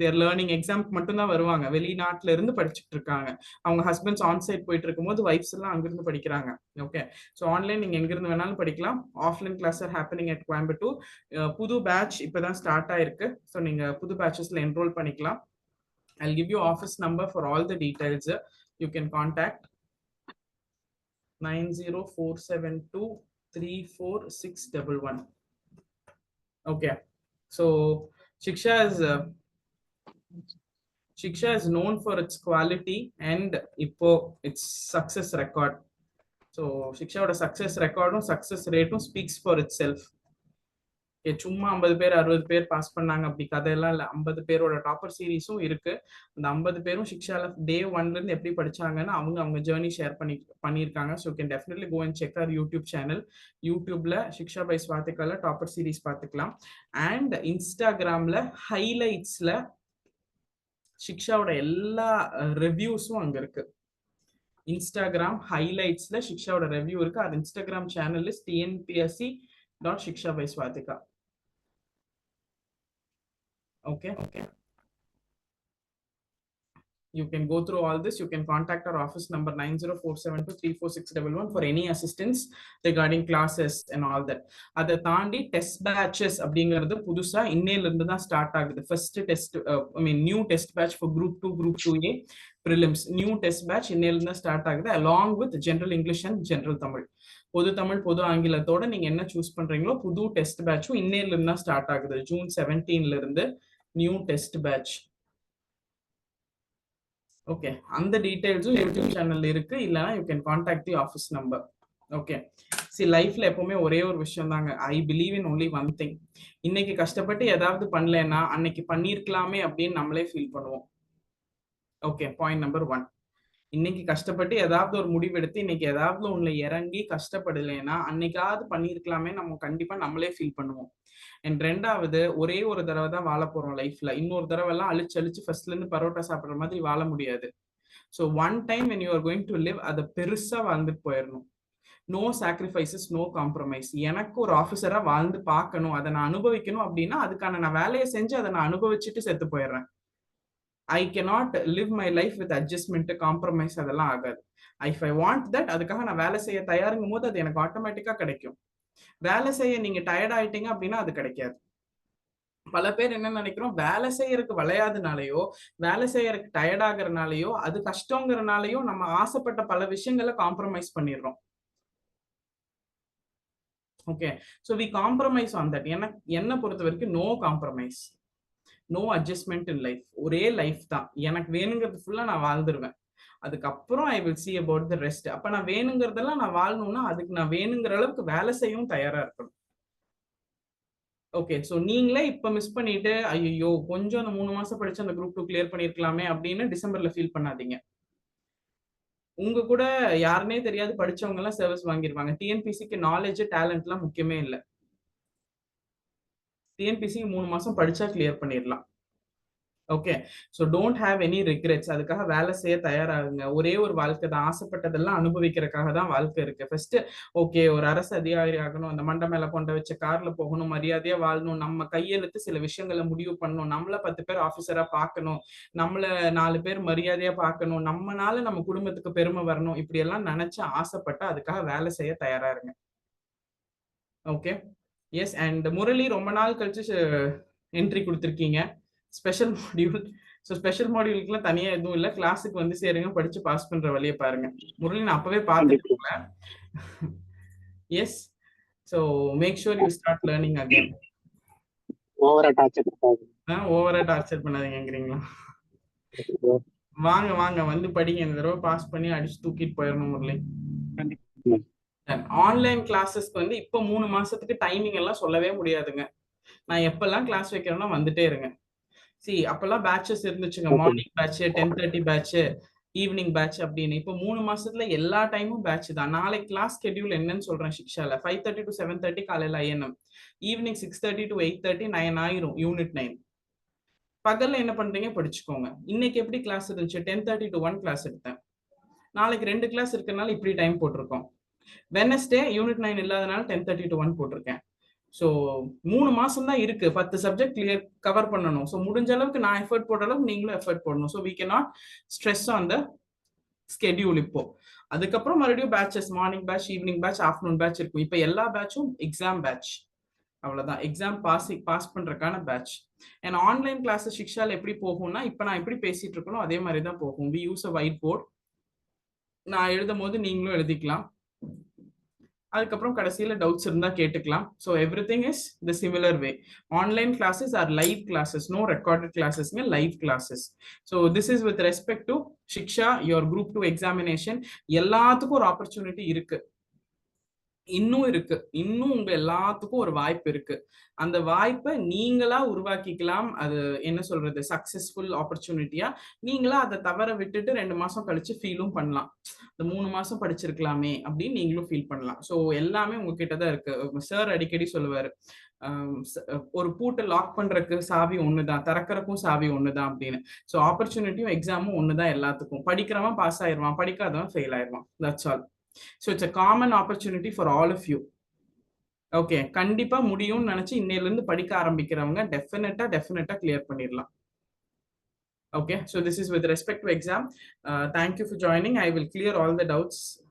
தேர் லேர்னிங். எக்ஸாம்க்கு மட்டும்தான் வருவாங்க, வெளிநாட்டுல இருந்து படிச்சுட்டு இருக்காங்க. அவங்க ஹஸ்பண்ட்ஸ் ஆன் சைட் போயிட்டு இருக்கும்போது வைஃப்ஸ் எல்லாம் அங்கிருந்து படிக்கிறாங்க. ஓகே, ஸோ ஆன்லைன் நீங்க எங்கிருந்து வேணாலும் படிக்கலாம். Offline class are happening at Coimbatore. புது பேட்ச் இப்பதான் ஸ்டார்ட் ஆயிருக்கு. ஸோ நீங்க புது பேட்சஸ்ல என்ரோல் பண்ணிக்கலாம். I'll give you office number for all the details. You can contact 9047234611. Okay, so Shiksha is known for its quality and its success record. So Shiksha success record and success rate speaks for itself. சும்மா 50 பேர் 60 பேர் pass பண்ணாங்க அப்படி கதையெல்லாம் இல்லை. 50 பேரோட topper சீரீஸும் இருக்கு. அந்த 50 பேரும் சிக்ஷால டே 1ல இருந்து எப்படி படிச்சாங்கன்னு அவங்க ஜேர்னி ஷேர் பண்ணியிருக்காங்க. So can definitely go and check our YouTube channel. யூடியூப்ல சிக்ஷா பை ஸ்வாதிகால டாப்பர் சீரீஸ் பார்த்துக்கலாம். அண்ட் இன்ஸ்டாகிராம்ல ஹைலைட்ஸ்ல சிக்ஷாவோட எல்லா ரிவ்யூஸும் அங்க இருக்கு. இன்ஸ்டாகிராம் ஹைலைட்ஸ்ல சிக்ஷாவோட ரிவ்யூ இருக்கு. அது Instagram channel is tnpsc.shiksha by Swatika. Okay. You can go through all this. You can contact our office number 9047234611 for any assistance regarding classes and all that. அதை தாண்டி டெஸ்ட் பேட்சஸ் அப்படிங்கிறது புதுசா இன்னையில இருந்து தான் start ஆகுது. First test new test batch for group 2 group 2A prelims new test batch இன்னையில இருந்து ஸ்டார்ட் ஆகுது along with general English and general Tamil. பொது தமிழ் பொது ஆங்கிலத்தோட நீங்க என்ன சூஸ் பண்றீங்களோ புது டெஸ்ட் பேட்சும் இன்னையில இருந்து தான் ஸ்டார்ட் ஆகுது. ஜூன் 17ல இருந்து நியூ டெஸ்ட் பேட்ச். ஓகே, அந்த டீடைல்ஸும் யூடியூப் சேனல்ல இருக்கு. இல்லனா you can contact the office number. Okay, லைஃப்ல எப்பவுமே ஒரே ஒரு விஷயம் தாங்க, I believe in only one thing. இன்னைக்கு கஷ்டப்பட்டு ஏதாவது பண்ணலன்னா அன்னைக்கு பண்ணிருக்கலாமே அப்படின்னு நம்மளே ஃபீல் பண்ணுவோம். Okay, point number 1. இன்னைக்கு கஷ்டப்பட்டு ஏதாவது ஒரு முடிவு எடுத்து இன்னைக்கு ஏதாவது ஒண்ணுல இறங்கி கஷ்டப்படலைன்னா அன்னைக்காவது பண்ணிருக்கலாமே நம்ம கண்டிப்பா நம்மளே ஃபீல் பண்ணுவோம். அண்ட் ரெண்டாவது, ஒரே ஒரு தடவை தான் வாழ போறோம் லைஃப்ல. இன்னொரு தடவை எல்லாம் அழிச்சு ஃபர்ஸ்ட்ல இருந்து பரோட்டா சாப்பிடுற மாதிரி வாழ முடியாது. So one time when you are going to live, அதை பெருசா வாழ்ந்துட்டு போயிடணும். No sacrifices, no compromise. எனக்கு ஒரு ஆஃபீஸரா வாழ்ந்து பார்க்கணும், அதை நான் அனுபவிக்கணும் அப்படின்னா அதுக்கான நான் வேலையை செஞ்சு அதை நான் அனுபவிச்சுட்டு செத்து போயிடுறேன். I cannot live my life with adjustment, compromise, அதெல்லாம் ஆகாது. இஃப் ஐ வாண்ட் தட், அதுக்காக நான் வேலை செய்ய தயாருங்கும் போது அது எனக்கு ஆட்டோமேட்டிக்கா கிடைக்கும். வேலை செய்ய நீங்க டயர்ட் ஆயிட்டீங்க அப்படின்னா அது கிடைக்காது. பல பேர் என்ன நினைக்கிறோம், வேலை செய்யறதுக்கு விளையாதுனாலயோ வேலை செய்யறதுக்கு டயர்ட் ஆகுறதுனாலயோ அது கஷ்டங்கிறனாலயோ நம்ம ஆசைப்பட்ட பல விஷயங்களை காம்ப்ரமைஸ் பண்ணிடுறோம். Okay, so we compromise on that. என்ன பொறுத்த வரைக்கும் no compromise, no adjustment in life. ஒரே லைஃப் தான், எனக்கு வேணுங்கிறது ஃபுல்லா நான் வாழ்ந்துருவேன். அதுக்கப்புறம் I will see about the rest. அப்ப நான் வேணுங்கிறதெல்லாம் நான் வாழணும்னா அதுக்கு நான் வேணுங்கிற அளவுக்கு வேலை செய்யவும் தயாரா இருக்கணும். ஓகே, ஸோ நீங்களே இப்ப மிஸ் பண்ணிட்டு ஐயோ கொஞ்சம் அந்த 3 மாசம் படிச்சு அந்த குரூப் 2 கிளியர் பண்ணிருக்கலாமே அப்படின்னு டிசம்பர்ல ஃபீல் பண்ணாதீங்க. உங்க கூட யாருன்னே தெரியாது படிச்சவங்க எல்லாம் சர்வீஸ் வாங்கிருவாங்க. டிஎன்பிசிக்கு நாலேஜ் டேலண்ட் எல்லாம் முக்கியமே இல்லை. டிஎன்பிசிக்கு 3 மாசம் படிச்சா கிளியர் பண்ணிடலாம். Okay, so don't have any regrets. அதுக்காக வேலை செய்ய தயாராகுங்க. ஒரே ஒரு வாழ்க்கை தான், ஆசைப்பட்டதெல்லாம் அனுபவிக்கிறதுக்காக தான் வாழ்க்கை இருக்கு. ஃபர்ஸ்ட் ஓகே, ஒரு அரசு அதிகாரி ஆகணும், அந்த மண்டை மேல கொண்ட வச்ச கார்ல போகணும், மரியாதையா வாழணும், நம்ம கையெழுத்து சில விஷயங்களை முடிவு பண்ணணும், நம்மள 10 பேர் ஆபீசரா பார்க்கணும், நம்மள 4 பேர் மரியாதையா பார்க்கணும், நம்மனால நம்ம குடும்பத்துக்கு பெருமை வரணும், இப்படி எல்லாம் நினைச்சு ஆசைப்பட்டு அதுக்காக வேலை செய்ய தயாரா இருங்க. Okay, S. அண்ட் முரளி ரொம்ப நாள் கழிச்சு என்ட்ரி கொடுத்துருக்கீங்க. Special module. ஸோ ஸ்பெஷல் மாடியூலுக்குலாம் தனியா எதுவும் இல்லை, கிளாஸுக்கு வந்து சேருங்க, படிச்சு பாஸ் பண்ற வழியை பாருங்க. முரளி நான் அப்பவே பார்த்துருக்கேன். Yes, so make sure you start learning again. ஓவரா டார்ச்சர் பண்ணாதீங்கிறீங்களா? வாங்க வாங்க வந்து படிங்க, இந்த தடவை பாஸ் பண்ணி அடிச்சு தூக்கிட்டு போயிடணும் முரளி. ஆன்லைன் கிளாஸஸ்க்கு வந்து இப்போ 3 மாசத்துக்கு டைமிங் எல்லாம் சொல்லவே முடியாதுங்க. நான் எப்பெல்லாம் கிளாஸ் வைக்கிறேன்னா வந்துட்டே இருங்க. அப்பெல்லாம் பேட்சஸ் இருந்துச்சுங்க, morning batch, 10:30 batch, evening batch அப்படின்னு. இப்போ 3 மாசத்துல எல்லா டைமும் பேட்ச் தான். நாளைக்கு கிளாஸ் ஸ்கெடியூல் என்னன்னு சொல்றேன். சிக்ஷால 5:30 to 7:30 காலையில INM, ஈவினிங் 6:30 to 8:30 9 ஆயிரும் யூனிட் 9. பகல்ல என்ன பண்றீங்க படிச்சுக்கோங்க. இன்னைக்கு எப்படி கிளாஸ் இருந்துச்சு, 10:30 to 1 கிளாஸ் எடுத்தேன். நாளைக்கு 2 கிளாஸ் இருக்கிறதுனால இப்படி டைம் போட்டிருக்கோம். வெனஸ்டே யூனிட் 9 இல்லாதனால 10:30 to 1 போட்டிருக்கேன். ஸோ 3 மாசம் தான் இருக்கு, 10 சப்ஜெக்ட் கிளியர் கவர் பண்ணணும். ஸோ முடிஞ்ச அளவுக்கு நான் எஃபர்ட் போடுற அளவுக்கு நீங்களும் எஃபர்ட் போடணும். So we can not stress on the schedule. இப்போ அதுக்கப்புறம் மறுபடியும் batches, morning batch, evening batch, afternoon batch இருக்கும். இப்போ எல்லா பேட்சும் எக்ஸாம் பேட்ச், அவ்வளவுதான். எக்ஸாம் பாஸ் பண்றதுக்கான பேட்ச். அண்ட் ஆன்லைன் கிளாஸஸ் சிக்ஷால எப்படி போகும்னா, இப்போ நான் எப்படி பேசிட்டு இருக்கணும் அதே மாதிரி தான் போகும். We use a white board. நான் எழுதும் போது நீங்களும் எழுதிக்கலாம். அதுக்கப்புறம் கடைசியில டவுட்ஸ் இருந்தா கேட்டுக்கலாம். So everything is the similar way. Online classes are live classes, no recorded கிளாஸஸ்ங்க, live classes. So this is with respect to Shiksha, your group 2 examination. எல்லாத்துக்கும் ஒரு ஆப்பர்ச்சுனிட்டி இருக்கு, இன்னும் உங்க எல்லாத்துக்கும் ஒரு வாய்ப்பு இருக்கு. அந்த வாய்ப்பை நீங்களா உருவாக்கிக்கலாம். அது என்ன சொல்றது, சக்சஸ்ஃபுல் ஆப்பர்ச்சுனிட்டியா நீங்களா அதை தவற விட்டுட்டு 2 மாசம் கழிச்சு ஃபீலும் பண்ணலாம். இந்த 3 மாசம் படிச்சிருக்கலாமே அப்படின்னு நீங்களும் ஃபீல் பண்ணலாம். ஸோ எல்லாமே உங்ககிட்ட தான் இருக்கு. சார் அடிக்கடி சொல்லுவாரு, ஒரு பூட்டை லாக் பண்றதுக்கு சாவி ஒண்ணுதான், திறக்கிறதுக்கும் சாவி ஒண்ணுதான் அப்படின்னு. ஸோ ஆப்பர்ச்சுனிட்டியும் எக்ஸாமும் ஒண்ணுதான் எல்லாத்துக்கும். படிக்கிறவன் பாஸ் ஆயிடுவான், படிக்காதவன் ஃபெயில் ஆயிடுவான். That's all. So it's a common opportunity for all of you. Okay, கண்டிப்பா முடியும்னு நினைச்சு இன்னையில இருந்து படிக்க ஆரம்பிக்கிறவங்க டெஃபினட்டா கிளியர் பண்ணிடலாம். Okay, so this is with respect to exam. Thank you for joining. I will clear all the doubts.